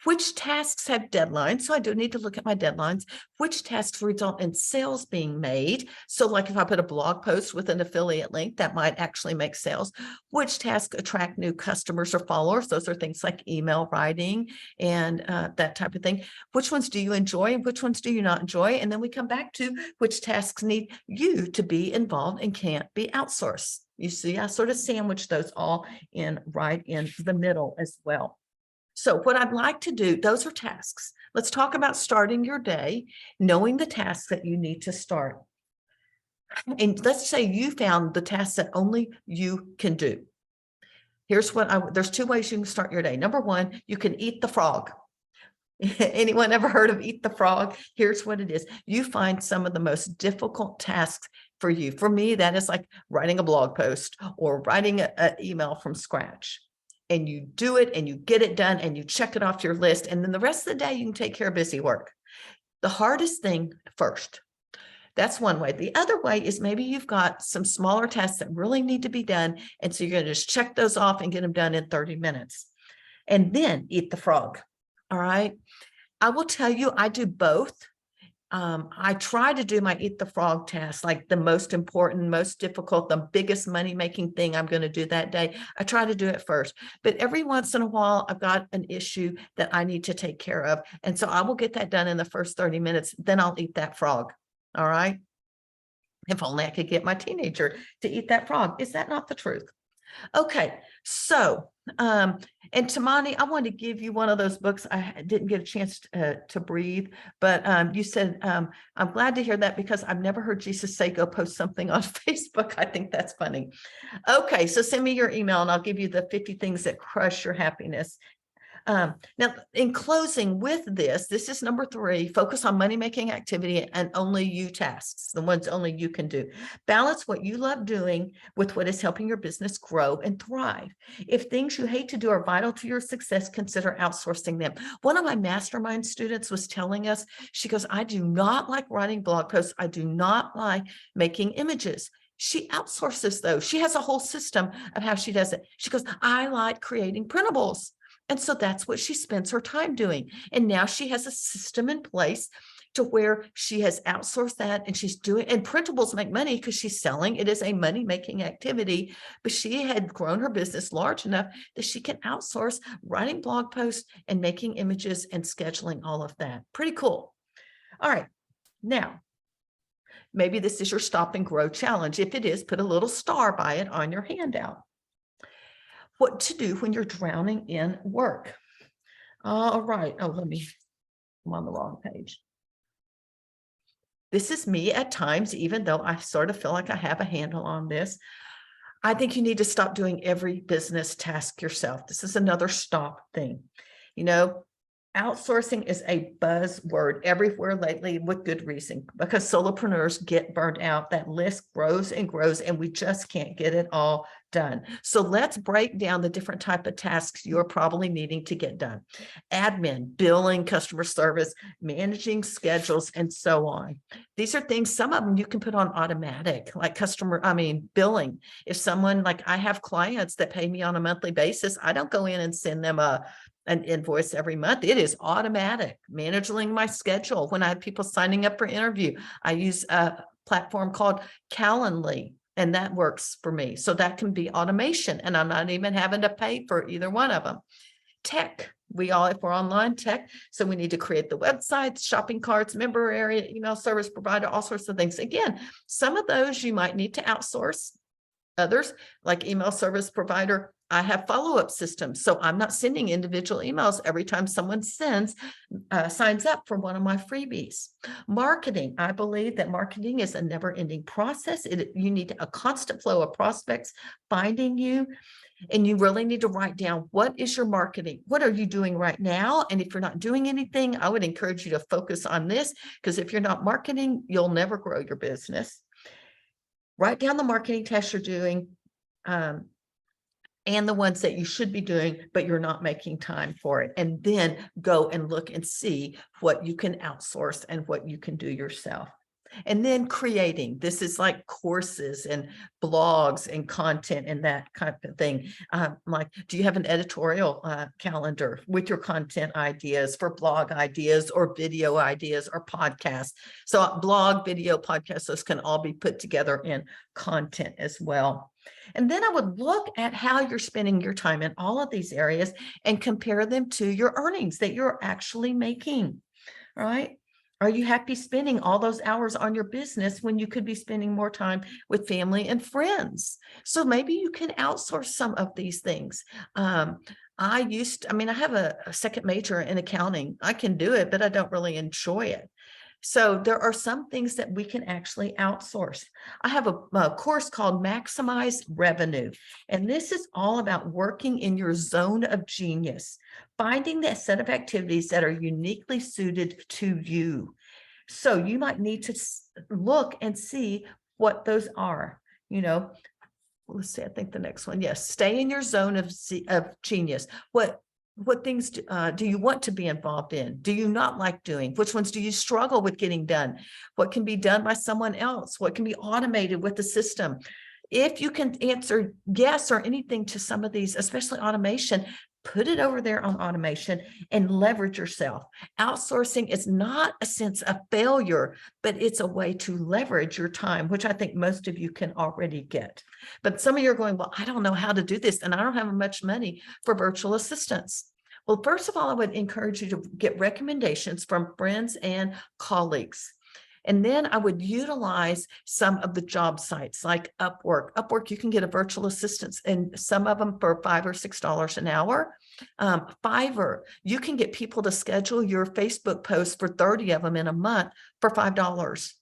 Which tasks have deadlines? So I do need to look at my deadlines. Which tasks result in sales being made? So like if I put a blog post with an affiliate link, that might actually make sales. Which tasks attract new customers or followers? Those are things like email writing and that type of thing. Which ones do you enjoy and which ones do you not enjoy? And then we come back to which tasks need you to be involved and can't be outsourced. You see, I sort of sandwich those all in right in the middle as well. So what I'd like to do, those are tasks. Let's talk about starting your day, knowing the tasks that you need to start. And let's say you found the tasks that only you can do. Here's what there's 2 ways you can start your day. Number 1, you can eat the frog. Anyone ever heard of eat the frog? Here's what it is. You find some of the most difficult tasks for you. For me, that is like writing a blog post or writing an email from scratch. And you do it and you get it done and you check it off your list. And then the rest of the day, you can take care of busy work. The hardest thing first. That's one way. The other way is maybe you've got some smaller tasks that really need to be done. And so you're going to just check those off and get them done in 30 minutes. And then eat the frog. All right. I will tell you, I do both. I try to do my eat the frog task, like the most important, most difficult, the biggest money-making thing I'm going to do that day. I try to do it first, but every once in a while, I've got an issue that I need to take care of. And so I will get that done in the first 30 minutes. Then I'll eat that frog. All right. If only I could get my teenager to eat that frog. Is that not the truth? Okay. So, and Tamani, I want to give you one of those books. I didn't get a chance to breathe, but you said, I'm glad to hear that because I've never heard Jesus say, go post something on Facebook. I think that's funny. Okay. So send me your email and I'll give you the 50 things that crush your happiness. Now, in closing with this is number 3, focus on money-making activity and only you tasks, the ones only you can do. Balance what you love doing with what is helping your business grow and thrive. If things you hate to do are vital to your success, consider outsourcing them. One of my mastermind students was telling us, she goes, I do not like writing blog posts. I do not like making images. She outsources those. She has a whole system of how she does it. She goes, I like creating printables. And so that's what she spends her time doing. And now she has a system in place to where she has outsourced that and she's doing, and printables make money because she's selling. It is a money-making activity, but she had grown her business large enough that she can outsource writing blog posts and making images and scheduling all of that. Pretty cool. All right. Now, maybe this is your stop and grow challenge. If it is, put a little star by it on your handout. What to do when you're drowning in work. All right. Oh, I'm on the wrong page. This is me at times, even though I sort of feel like I have a handle on this. I think you need to stop doing every business task yourself. This is another stop thing. Outsourcing is a buzzword everywhere lately with good reason, because solopreneurs get burned out. That list grows and grows, and we just can't get it all done. So let's break down the different type of tasks you're probably needing to get done. Admin, billing, customer service, managing schedules, and so on. These are things, some of them you can put on automatic, like billing. If someone, like I have clients that pay me on a monthly basis, I don't go in and send them an invoice every month. It is automatic. Managing my schedule. When I have people signing up for interview, I use a platform called Calendly, and that works for me. So that can be automation, and I'm not even having to pay for either one of them. Tech. If we're online, tech. So we need to create the websites, shopping carts, member area, email service provider, all sorts of things. Again, some of those you might need to outsource. Others, like email service provider, I have follow-up systems. So I'm not sending individual emails every time someone signs up for one of my freebies. Marketing. I believe that marketing is a never-ending process. You need a constant flow of prospects finding you. And you really need to write down, what is your marketing? What are you doing right now? And if you're not doing anything, I would encourage you to focus on this, because if you're not marketing, you'll never grow your business. Write down the marketing tasks you're doing, and the ones that you should be doing, but you're not making time for it. And then go and look and see what you can outsource and what you can do yourself. And then creating. This is like courses and blogs and content and that kind of thing. Like, do you have an editorial calendar with your content ideas for blog ideas or video ideas or podcasts? So blog, video, podcast, those can all be put together in content as well. And then I would look at how you're spending your time in all of these areas and compare them to your earnings that you're actually making, right? Are you happy spending all those hours on your business when you could be spending more time with family and friends? So maybe you can outsource some of these things. I have a second major in accounting. I can do it, but I don't really enjoy it. So there are some things that we can actually outsource. I have a course called Maximize Revenue, and this is all about working in your zone of genius, finding that set of activities that are uniquely suited to you. So you might need to look and see what those are. Let's see, I think the next one. Yes, stay in your zone of genius. What things do you want to be involved in? Do you not like doing? Which ones do you struggle with getting done? What can be done by someone else? What can be automated with the system? If you can answer yes or anything to some of these, especially automation, put it over there on automation and leverage yourself. Outsourcing is not a sense of failure, but it's a way to leverage your time, which I think most of you can already get. But some of you are going, well, I don't know how to do this, and I don't have much money for virtual assistants. Well, first of all, I would encourage you to get recommendations from friends and colleagues. And then I would utilize some of the job sites like Upwork. Upwork, you can get a virtual assistant, and some of them for $5 or $6 an hour. Fiverr, you can get people to schedule your Facebook posts for 30 of them in a month for $5.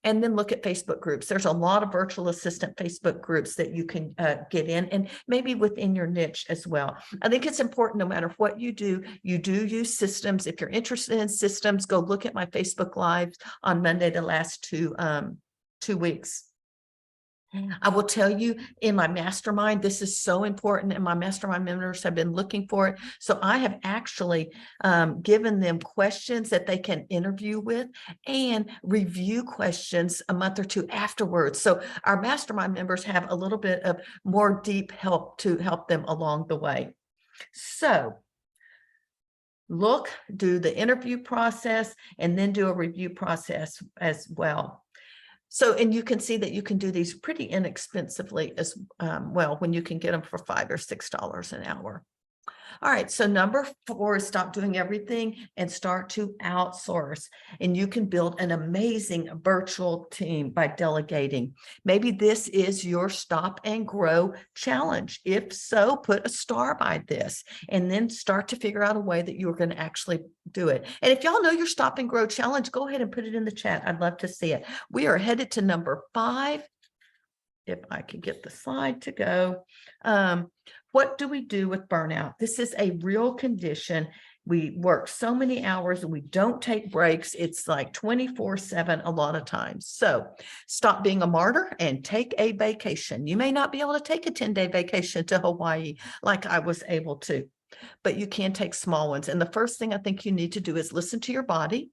And then look at Facebook groups. There's a lot of virtual assistant Facebook groups that you can get in, and maybe within your niche as well. I think it's important, no matter what you do use systems. If you're interested in systems, go look at my Facebook Lives on Monday, the last 2 weeks. I will tell you, in my mastermind, this is so important, and my mastermind members have been looking for it. So I have actually given them questions that they can interview with and review questions a month or 2 afterwards. So our mastermind members have a little bit of more deep help to help them along the way. So do the interview process, and then do a review process as well. So, and you can see that you can do these pretty inexpensively as well, when you can get them for $5 or $6 an hour. All right, so number 4 is stop doing everything and start to outsource. And you can build an amazing virtual team by delegating. Maybe this is your stop and grow challenge. If so, put a star by this, and then start to figure out a way that you're going to actually do it. And if y'all know your stop and grow challenge, go ahead and put it in the chat. I'd love to see it. We are headed to number 5. If I could get the slide to go. What do we do with burnout? This is a real condition, We work so many hours and we don't take breaks. It's like 24/7 a lot of times. So stop being a martyr and take a vacation. You may not be able to take a 10-day vacation to Hawaii like I was able to, but you can take small ones. And the first thing I think you need to do is listen to your body.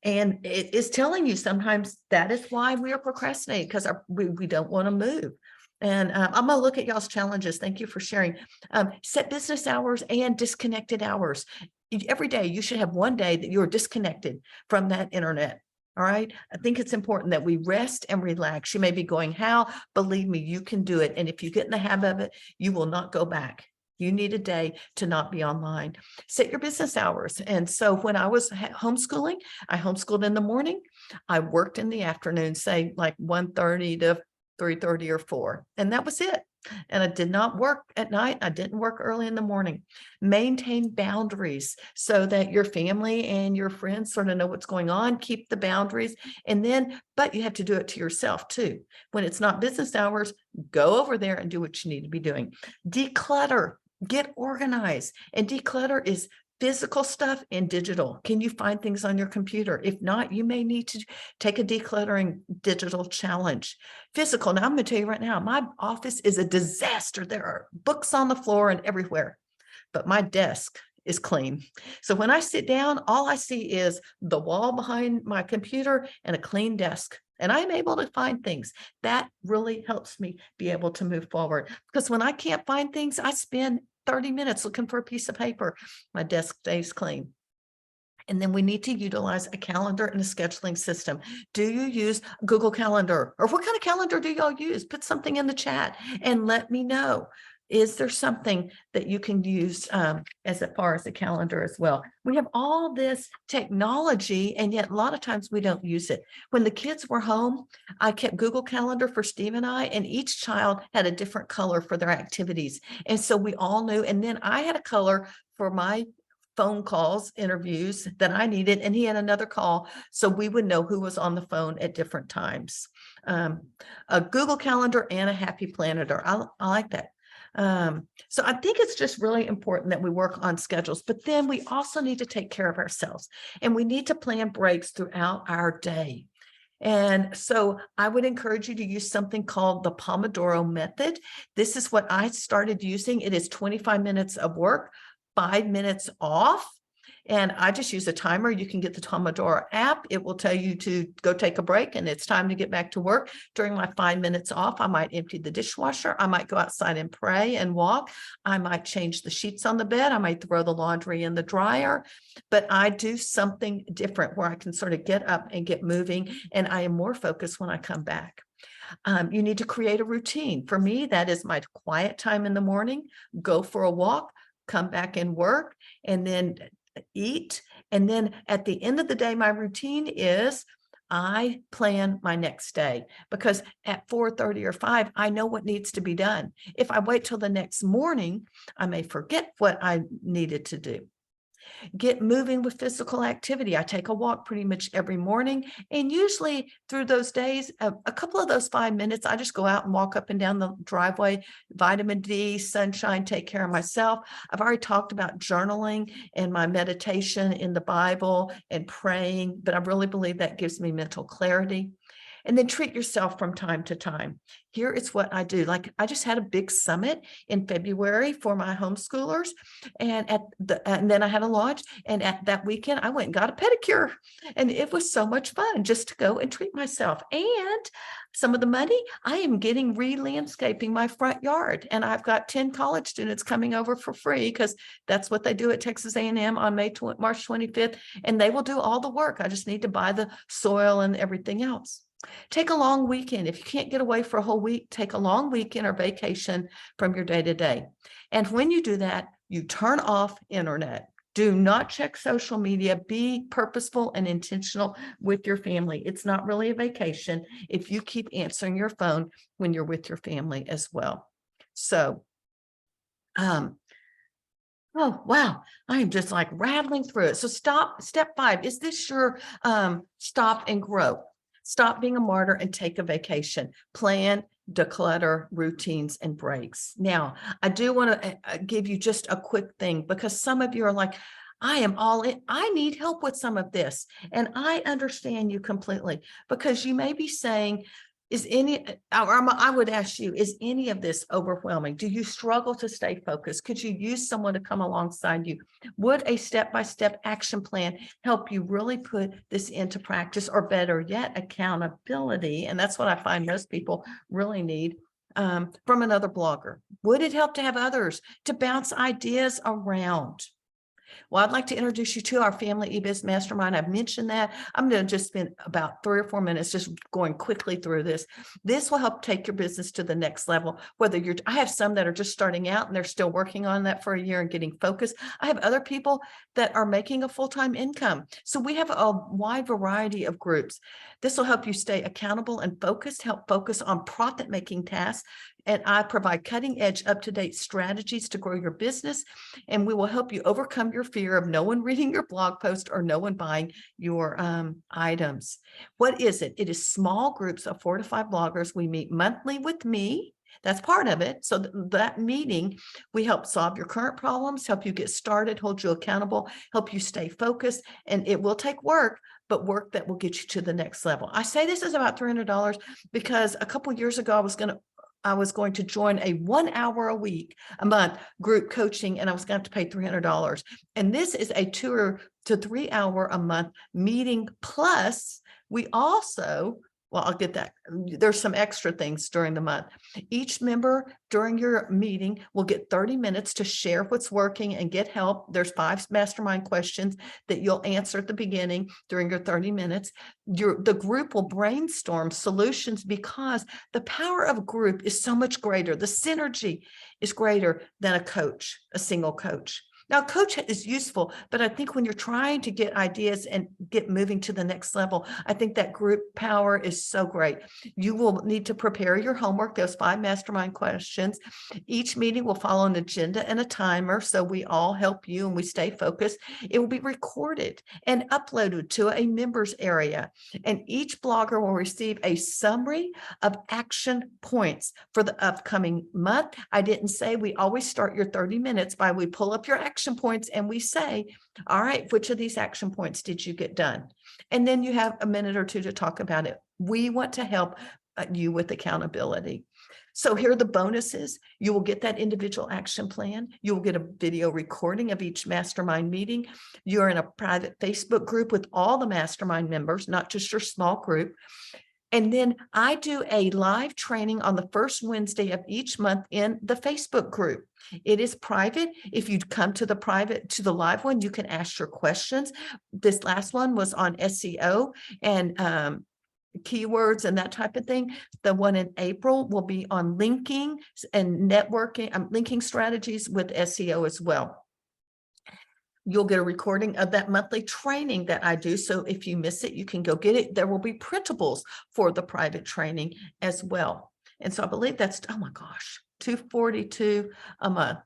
And it is telling you sometimes that is why we are procrastinating, because we don't want to move. And I'm going to look at y'all's challenges. Thank you for sharing. Set business hours and disconnected hours. Every day you should have one day that you're disconnected from that internet. All right. I think it's important that we rest and relax. You may be going, how? Believe me, you can do it. And if you get in the habit of it, you will not go back. You need a day to not be online. Set your business hours. And so when I was homeschooling, I homeschooled in the morning. I worked in the afternoon, say like 1:30 to 3:30 or 4. And that was it. And I did not work at night. I didn't work early in the morning. Maintain boundaries so that your family and your friends sort of know what's going on. Keep the boundaries. And then, but you have to do it to yourself too. When it's not business hours, go over there and do what you need to be doing. Declutter. Get organized. And declutter is physical stuff and digital. Can you find things on your computer? If not, you may need to take a decluttering digital challenge. Physical. Now, I'm going to tell you right now, my office is a disaster. There are books on the floor and everywhere, but my desk is clean. So when I sit down, all I see is the wall behind my computer and a clean desk. And I'm able to find things. That really helps me be able to move forward. Because when I can't find things, I spend 30 minutes looking for a piece of paper. My desk stays clean. And then we need to utilize a calendar and a scheduling system. Do you use Google Calendar? Or what kind of calendar do y'all use? Put something in the chat and let me know. Is there something that you can use as far as a calendar as well? We have all this technology, and yet a lot of times we don't use it. When the kids were home, I kept Google Calendar for Steve and I, and each child had a different color for their activities. And so we all knew, and then I had a color for my phone calls, interviews that I needed, and he had another call, so we would know who was on the phone at different times. A Google Calendar and a Happy Planner. I like that. So I think it's just really important that we work on schedules, but then we also need to take care of ourselves, and we need to plan breaks throughout our day. And so I would encourage you to use something called the Pomodoro method. This is what I started using. It is 25 minutes of work, 5 minutes off. And I just use a timer. You can get the Pomodoro app. It will tell you to go take a break and it's time to get back to work. During my 5 minutes off, I might empty the dishwasher. I might go outside and pray and walk. I might change the sheets on the bed. I might throw the laundry in the dryer, but I do something different where I can sort of get up and get moving. And I am more focused when I come back. You need to create a routine. For me, that is my quiet time in the morning, go for a walk, come back and work, and then eat. And then at the end of the day, my routine is I plan my next day, because at 4:30 or 5, I know what needs to be done. If I wait till the next morning, I may forget what I needed to do. Get moving with physical activity. I take a walk pretty much every morning, and usually through those days, a couple of those 5 minutes, I just go out and walk up and down the driveway. Vitamin D, sunshine, take care of myself. I've already talked about journaling and my meditation in the Bible and praying, but I really believe that gives me mental clarity. And then treat yourself from time to time. Here is what I do. Like, I just had a big summit in February for my homeschoolers, and and then I had a launch, and at that weekend I went and got a pedicure, and it was so much fun just to go and treat myself. And some of the money I am getting re-landscaping my front yard, and I've got 10 college students coming over for free, because that's what they do at Texas A&M on March 25th, and they will do all the work. I just need to buy the soil and everything else. Take a long weekend. If you can't get away for a whole week, take a long weekend or vacation from your day-to-day. And when you do that, you turn off internet. Do not check social media. Be purposeful and intentional with your family. It's not really a vacation if you keep answering your phone when you're with your family as well. So, oh, wow. I am just like rattling through it. So step 5, is this your stop and grow? Stop being a martyr and take a vacation. Plan declutter, routines, and breaks. Now, I do want to give you just a quick thing, because some of you are like, I am all in. I need help with some of this. And I understand you completely, because you may be saying, is any, I would ask you, is any of this overwhelming? Do you struggle to stay focused? Could you use someone to come alongside you? Would a step-by-step action plan help you really put this into practice, or better yet, accountability? And that's what I find most people really need from another blogger. Would it help to have others to bounce ideas around? Well, I'd like to introduce you to our Family eBiz Mastermind. I've mentioned that. I'm going to just spend about 3 or 4 minutes just going quickly through this. This will help take your business to the next level. Whether you're, I have some that are just starting out and they're still working on that for a year and getting focused. I have other people that are making a full-time income. So we have a wide variety of groups. This will help you stay accountable and focused, help focus on profit-making tasks. And I provide cutting-edge, up-to-date strategies to grow your business. And we will help you overcome your fear of no one reading your blog post or no one buying your items. What is it? It is small groups of 4 to 5 bloggers. We meet monthly with me. That's part of it. So that meeting, we help solve your current problems, help you get started, hold you accountable, help you stay focused. And it will take work, but work that will get you to the next level. I say this is about $300 because a couple of years ago, I was going to join a 1 hour a month group coaching, and I was going to have to pay $300. And this is a 2 to 3 hour a month meeting. Plus we also, well, I'll get that. There's some extra things during the month. Each member during your meeting will get 30 minutes to share what's working and get help. There's 5 mastermind questions that you'll answer at the beginning during your 30 minutes. The group will brainstorm solutions, because the power of a group is so much greater. The synergy is greater than a single coach. Now, a coach is useful, but I think when you're trying to get ideas and get moving to the next level, I think that group power is so great. You will need to prepare your homework, those 5 mastermind questions. Each meeting will follow an agenda and a timer, so we all help you and we stay focused. It will be recorded and uploaded to a members area, and each blogger will receive a summary of action points for the upcoming month. I didn't say we always start your 30 minutes by we pull up your action points and we say, all right, which of these action points did you get done? And then you have a minute or 2 to talk about it. We want to help you with accountability. So here are the bonuses. You will get that individual action plan. You will get a video recording of each mastermind meeting. You're in a private Facebook group with all the mastermind members, not just your small group. And then I do a live training on the first Wednesday of each month in the Facebook group. It is private. If you come to the live one, you can ask your questions. This last one was on SEO and keywords and that type of thing. The one in April will be on linking and networking, linking strategies with SEO as well. You'll get a recording of that monthly training that I do. So if you miss it, you can go get it. There will be printables for the private training as well. And so I believe that's, oh my gosh, $242 a month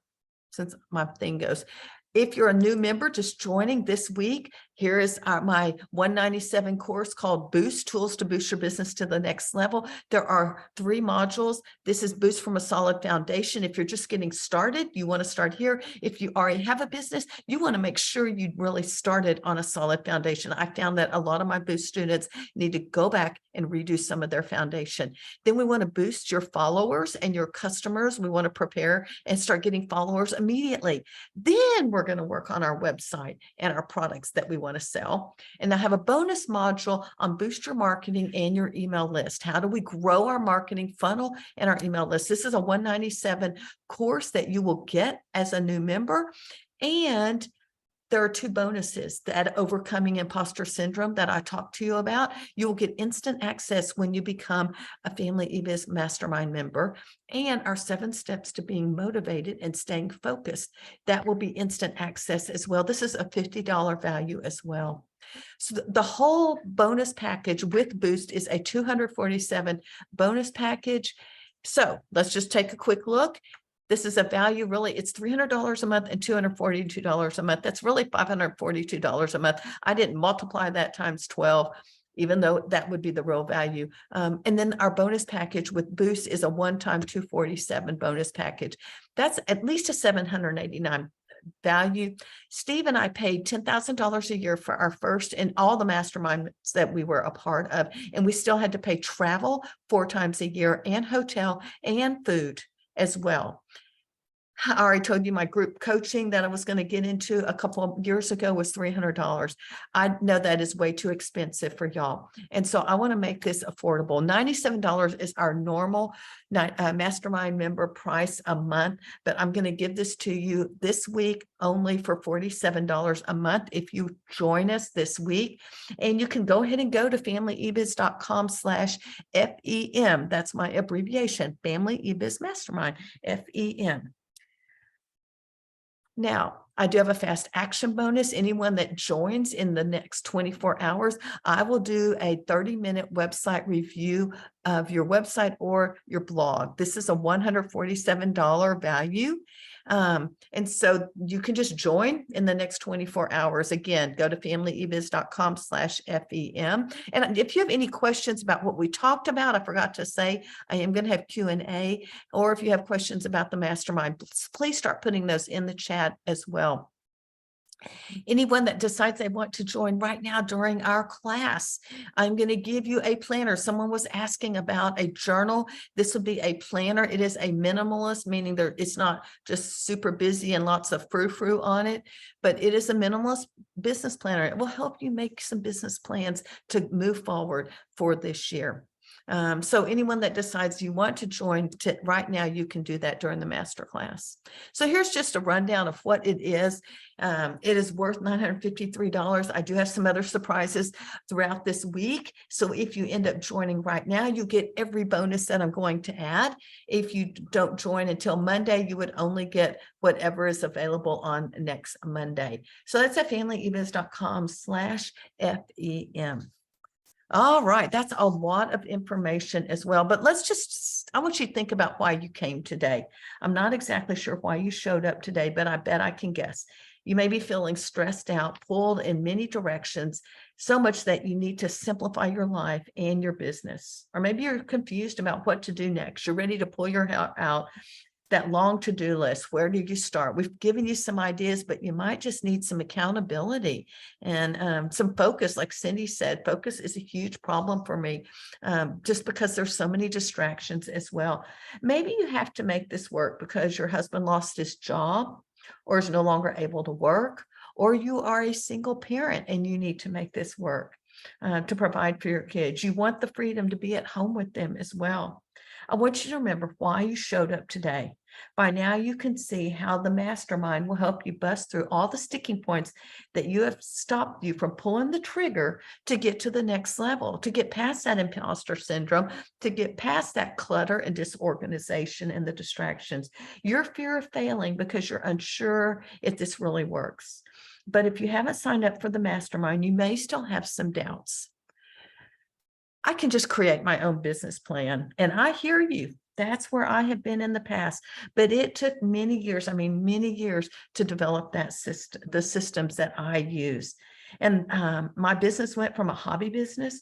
since my thing goes. If you're a new member just joining this week, here is my 197 course called Boost, Tools to Boost Your Business to the Next Level. There are 3 modules. This is Boost from a Solid Foundation. If you're just getting started, you want to start here. If you already have a business, you want to make sure you really started on a solid foundation. I found that a lot of my Boost students need to go back and redo some of their foundation. Then we want to boost your followers and your customers. We want to prepare and start getting followers immediately. Then we're going to work on our website and our products that we want to sell. And I have a bonus module on boost your marketing and your email list. How do we grow our marketing funnel and our email list? This is a 197 course that you will get as a new member. And there are 2 bonuses: that overcoming imposter syndrome that I talked to you about. You will get instant access when you become a Family eBiz Mastermind member, and our 7 steps to being motivated and staying focused. That will be instant access as well. This is a $50 value as well. So the whole bonus package with Boost is a $247 bonus package. So let's just take a quick look. This is a value, really, it's $300 a month and $242 a month. That's really $542 a month. I didn't multiply that times 12. even though that would be the real value. And then our bonus package with Boost is a one-time 247 bonus package. That's at least a $789 value. Steve and I paid $10,000 a year for our first and all the masterminds that we were a part of. And we still had to pay travel 4 times a year and hotel and food as well. I already told you my group coaching that I was going to get into a couple of years ago was $300. I know that is way too expensive for y'all. And so I want to make this affordable. $97 is our normal mastermind member price a month, but I'm going to give this to you this week only for $47 a month if you join us this week. And you can go ahead and go to familyebiz.com/FEM. That's my abbreviation, Family eBiz Mastermind, FEM. Now, I do have a fast action bonus. Anyone that joins in the next 24 hours, I will do a 30-minute website review of your website or your blog. This is a $147 value. And so you can just join in the next 24 hours. Again, go to familyebiz.com/FEM. And if you have any questions about what we talked about, I forgot to say, I am going to have Q&A, or if you have questions about the mastermind, please start putting those in the chat as well. Anyone that decides they want to join right now during our class, I'm going to give you a planner. Someone was asking about a journal. This would be a planner. It is a minimalist, meaning it's not just super busy and lots of frou-frou on it, but it is a minimalist business planner. It will help you make some business plans to move forward for this year. So anyone that decides you want to join right now, you can do that during the masterclass. So here's just a rundown of what it is. It is worth $953. I do have some other surprises throughout this week. So if you end up joining right now, you get every bonus that I'm going to add. If you don't join until Monday, you would only get whatever is available on next Monday. So that's at familyebiz.com/FEM. All right, that's a lot of information as well, but I want you to think about why you came today. I'm not exactly sure why you showed up today, but I bet I can guess. You may be feeling stressed out, pulled in many directions, so much that you need to simplify your life and your business. Or maybe you're confused about what to do next. You're ready to pull your hair out. That long to-do list, where do you start? We've given you some ideas, but you might just need some accountability and some focus. Like Cindy said, focus is a huge problem for me, just because there's so many distractions as well. Maybe you have to make this work because your husband lost his job or is no longer able to work, or you are a single parent and you need to make this work to provide for your kids. You want the freedom to be at home with them as well. I want you to remember why you showed up today. By now, you can see how the mastermind will help you bust through all the sticking points that you have stopped you from pulling the trigger to get to the next level, to get past that imposter syndrome, to get past that clutter and disorganization and the distractions. Your fear of failing because you're unsure if this really works. But if you haven't signed up for the mastermind, you may still have some doubts. I can just create my own business plan. And I hear you. That's where I have been in the past. But it took many years, many years to develop that system, the systems that I use. And my business went from a hobby business.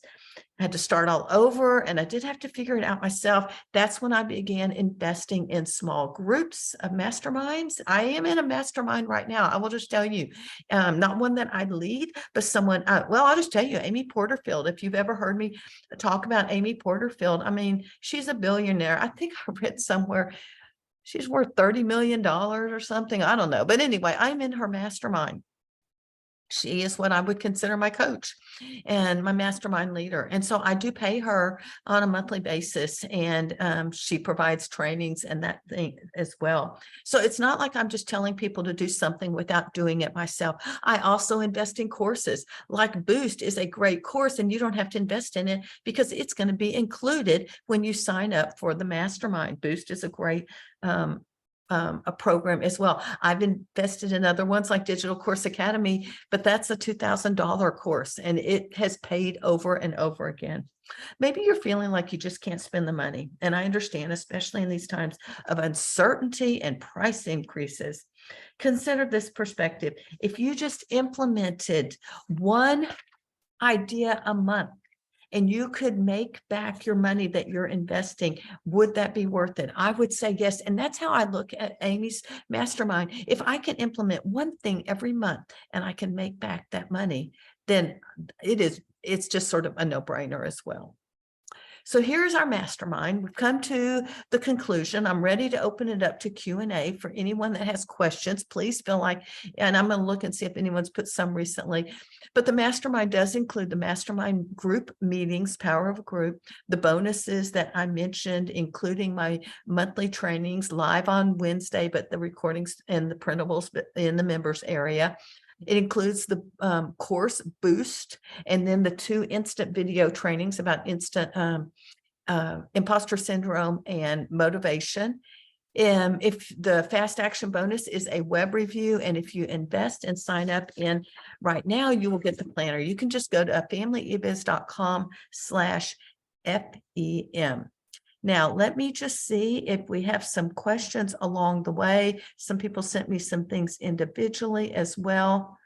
I had to start all over, and I did have to figure it out myself. That's when I began investing in small groups of masterminds. I am in a mastermind right now. I will just tell you, not one that I lead, but someone, well, I'll just tell you, Amy Porterfield. If you've ever heard me talk about Amy Porterfield, she's a billionaire. I think I read somewhere she's worth $30 million or something. I don't know. But anyway, I'm in her mastermind. She is what I would consider my coach and my mastermind leader. And so I do pay her on a monthly basis, and she provides trainings and that thing as well. So it's not like I'm just telling people to do something without doing it myself. I also invest in courses. Like Boost is a great course, and you don't have to invest in it because it's going to be included when you sign up for the mastermind. Boost is a great a program as well. I've invested in other ones like Digital Course Academy, but that's a $2,000 course, and it has paid over and over again. Maybe you're feeling like you just can't spend the money. And I understand, especially in these times of uncertainty and price increases. Consider this perspective. If you just implemented one idea a month, and you could make back your money that you're investing, would that be worth it? I would say yes. And that's how I look at Amy's mastermind. If I can implement one thing every month and I can make back that money, then it's just sort of a no-brainer as well. So here's our mastermind. We've come to the conclusion. I'm ready to open it up to Q&A for anyone that has questions. Please feel like, and I'm going to look and see if anyone's put some recently, but the mastermind does include the mastermind group meetings, power of a group, the bonuses that I mentioned, including my monthly trainings live on Wednesday, but the recordings and the printables in the members area. It includes the course Boost, and then the 2 instant video trainings about instant imposter syndrome and motivation. If the fast action bonus is a web review, and if you invest and sign up in right now, you will get the planner. You can just go to familyebiz.com/FEM. Now, let me just see if we have some questions along the way. Some people sent me some things individually as well.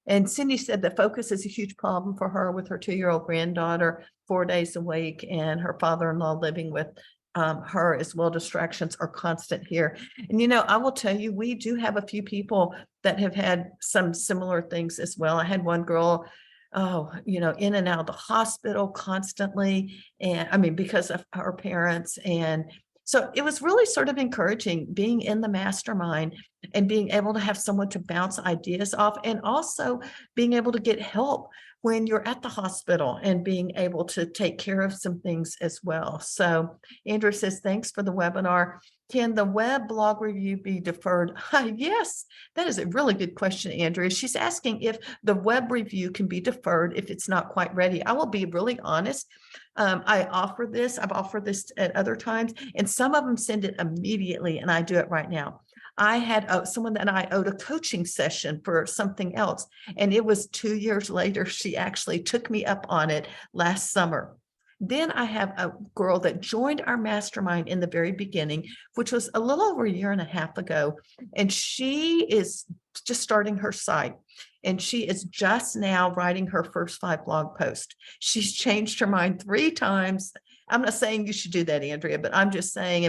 And Cindy said that focus is a huge problem for her with her 2-year-old granddaughter 4 days a week and her father-in-law living with her as well. Distractions are constant here. And, I will tell you, we do have a few people that have had some similar things as well. I had one girl, in and out of the hospital constantly. And I mean, because of her parents. And so it was really sort of encouraging being in the mastermind and being able to have someone to bounce ideas off, and also being able to get help when you're at the hospital and being able to take care of some things as well. So Andrew says, thanks for the webinar. Can the web blog review be deferred? Yes, that is a really good question, Andrea. She's asking if the web review can be deferred if it's not quite ready. I will be really honest. I've offered this at other times, and some of them send it immediately, and I do it right now. I had someone that I owed a coaching session for something else, and it was 2 years later. She actually took me up on it last summer. Then I have a girl that joined our mastermind in the very beginning, which was a little over 1.5 years ago, and she is just starting her site. And she is just now writing her first 5 blog posts. She's changed her mind 3 times. I'm not saying you should do that, Andrea, but I'm just saying,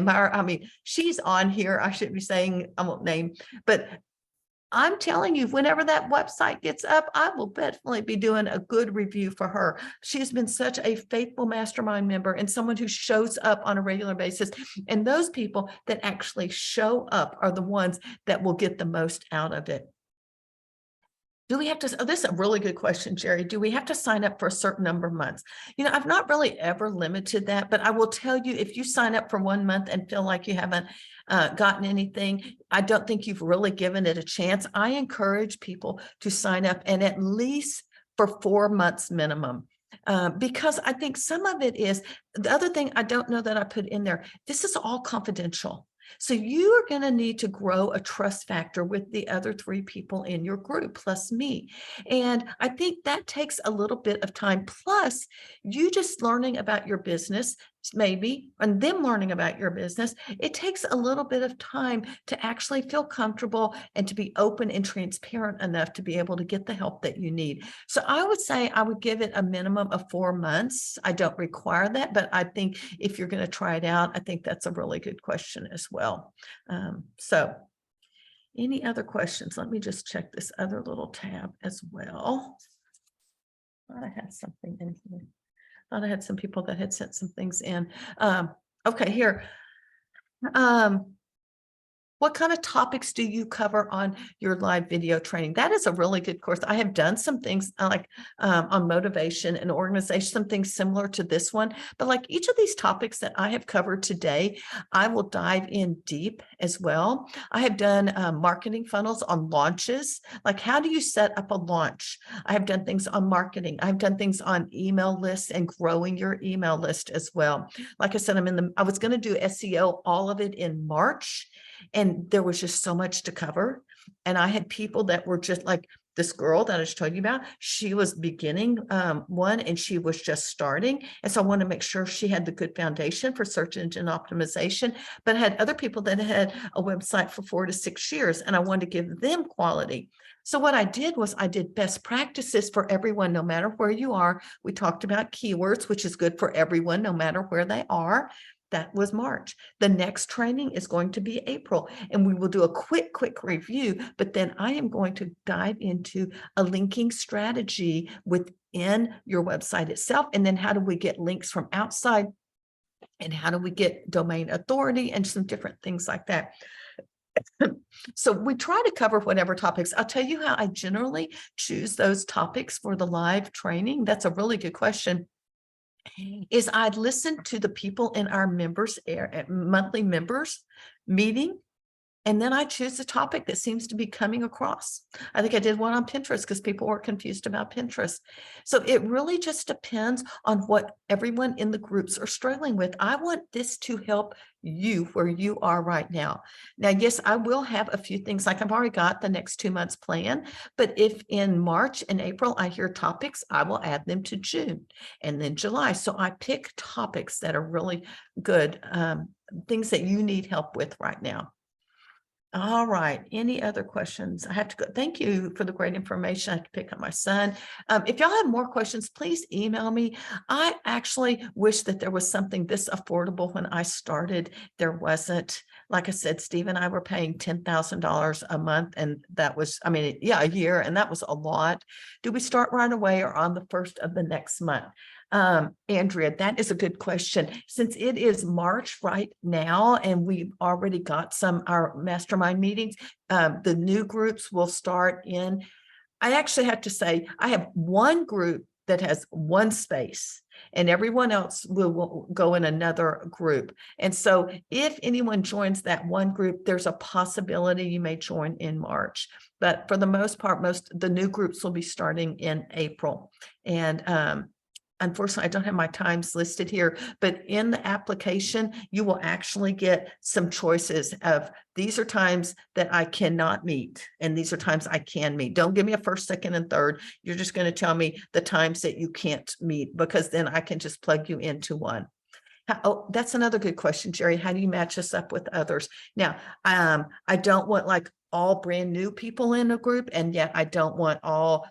she's on here. I shouldn't be saying, I won't name, but I'm telling you, whenever that website gets up, I will definitely be doing a good review for her. She's been such a faithful mastermind member and someone who shows up on a regular basis. And those people that actually show up are the ones that will get the most out of it. Do we have to, this is a really good question, Jerry. Do we have to sign up for a certain number of months? I've not really ever limited that, but I will tell you, if you sign up for 1 month and feel like you haven't gotten anything, I don't think you've really given it a chance. I encourage people to sign up, and at least for 4 months minimum. Because I think some of it is, the other thing I don't know that I put in there, this is all confidential. So you are going to need to grow a trust factor with the other 3 people in your group, plus me. And I think that takes a little bit of time. Plus, you just learning about your business, maybe, and them learning about your business, it takes a little bit of time to actually feel comfortable and to be open and transparent enough to be able to get the help that you need. So I would say I would give it a minimum of 4 months. I don't require that, but I think if you're going to try it out, I think that's a really good question as well. So any other questions? Let me just check this other little tab as well. I had something in here. Thought I had some people that had sent some things in. Okay, here. What kind of topics do you cover on your live video training? That is a really good course. I have done some things like on motivation and organization, some things similar to this one, but like each of these topics that I have covered today, I will dive in deep as well. I have done marketing funnels on launches, like how do you set up a launch? I have done things on marketing. I've done things on email lists and growing your email list as well. Like I said, I was going to do SEO, all of it in March. And there was just so much to cover. And I had people that were just like, this girl that I just told you about, she was beginning one and she was just starting. And so I want to make sure she had the good foundation for search engine optimization, but I had other people that had a website for 4 to 6 years and I wanted to give them quality. So what I did was I did best practices for everyone, no matter where you are. We talked about keywords, which is good for everyone, no matter where they are. That was March. The next training is going to be April, and we will do a quick review, but then I am going to dive into a linking strategy within your website itself. And then how do we get links from outside, and how do we get domain authority, and some different things like that. So we try to cover whatever topics. I'll tell you how I generally choose those topics for the live training. That's a really good question. Is I'd listen to the people in our members monthly members meeting, and then I choose a topic that seems to be coming across. I think I did one on Pinterest because people were confused about Pinterest. So it really just depends on what everyone in the groups are struggling with. I want this to help you where you are right now. Now, yes, I will have a few things, like I've already got the next 2 months planned, but if in March and April I hear topics, I will add them to June and then July. So I pick topics that are really good, things that you need help with right now. All right. Any other questions? I have to go. Thank you for the great information. I have to pick up my son. If y'all have more questions, please email me. I actually wish that there was something this affordable when I started. There wasn't. Like I said, Steve and I were paying $10,000 a month, and that was, I mean, yeah, a year, and that was a lot. Do we start right away or on the first of the next month? Andrea, that is a good question. Since it is March right now, and we've already got our mastermind meetings, the new groups will start in, I actually have to say, I have one group that has one space and everyone else will go in another group. And so if anyone joins that one group, there's a possibility you may join in March. But for the most part, the new groups will be starting in April. And unfortunately, I don't have my times listed here, but in the application, you will actually get some choices of these are times that I cannot meet, and these are times I can meet. Don't give me a first, second, and third. You're just going to tell me the times that you can't meet, because then I can just plug you into one. Oh, that's another good question, Jerry. How do you match us up with others? Now, I don't want like all brand new people in a group, and yet I don't want all,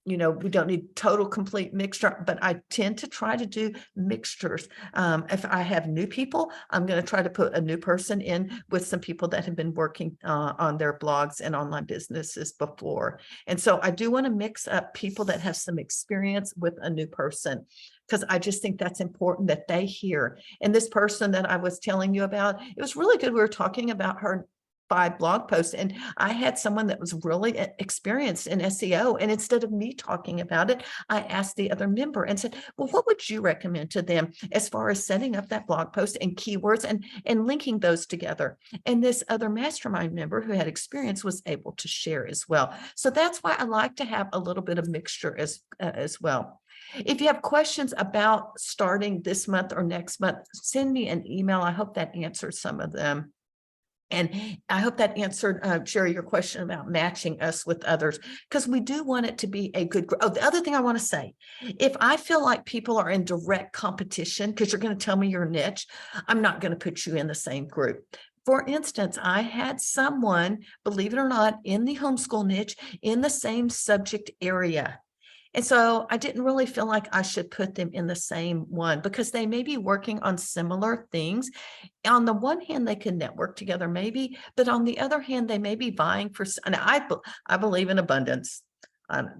we don't need total complete mixture, but I tend to try to do mixtures. If I have new people, I'm going to try to put a new person in with some people that have been working on their blogs and online businesses before. And so I do want to mix up people that have some experience with a new person, because I just think that's important that they hear. And this person that I was telling you about, it was really good. We were talking about her 5 blog posts, and I had someone that was really experienced in SEO, and instead of me talking about it, I asked the other member and said, well, what would you recommend to them as far as setting up that blog post and keywords and linking those together? And this other mastermind member who had experience was able to share as well. So that's why I like to have a little bit of mixture as well. If you have questions about starting this month or next month, send me an email. I hope that answers some of them. And I hope that answered, Jerry, your question about matching us with others, because we do want it to be a good group. Oh, the other thing I want to say, if I feel like people are in direct competition, because you're going to tell me your niche, I'm not going to put you in the same group. For instance, I had someone, believe it or not, in the homeschool niche in the same subject area. And so I didn't really feel like I should put them in the same one, because they may be working on similar things. On the one hand, they can network together maybe, but on the other hand, they may be vying for, and I believe in abundance.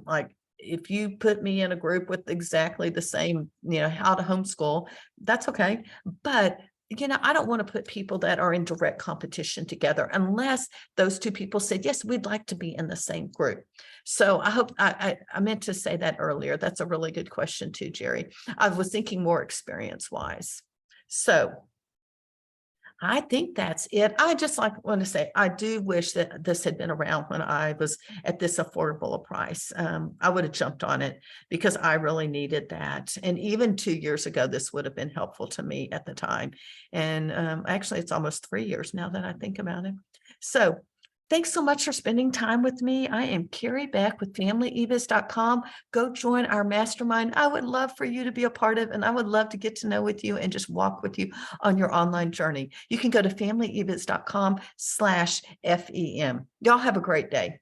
Like, if you put me in a group with exactly the same, how to homeschool, that's okay. But I don't want to put people that are in direct competition together unless those two people said, yes, we'd like to be in the same group. So I hope I meant to say that earlier. That's a really good question too, Jerry. I was thinking more experience wise. So I think that's it. I just want to say, I do wish that this had been around when I was at this affordable a price. I would have jumped on it because I really needed that. And even 2 years ago, this would have been helpful to me at the time. And actually, it's almost 3 years now that I think about it. So Thanks so much for spending time with me. I am Carrie Beck with FamilyEbiz.com. Go join our mastermind. I would love for you to be a part of, and I would love to get to know with you and just walk with you on your online journey. You can go to FamilyEbiz.com/FEM. Y'all have a great day.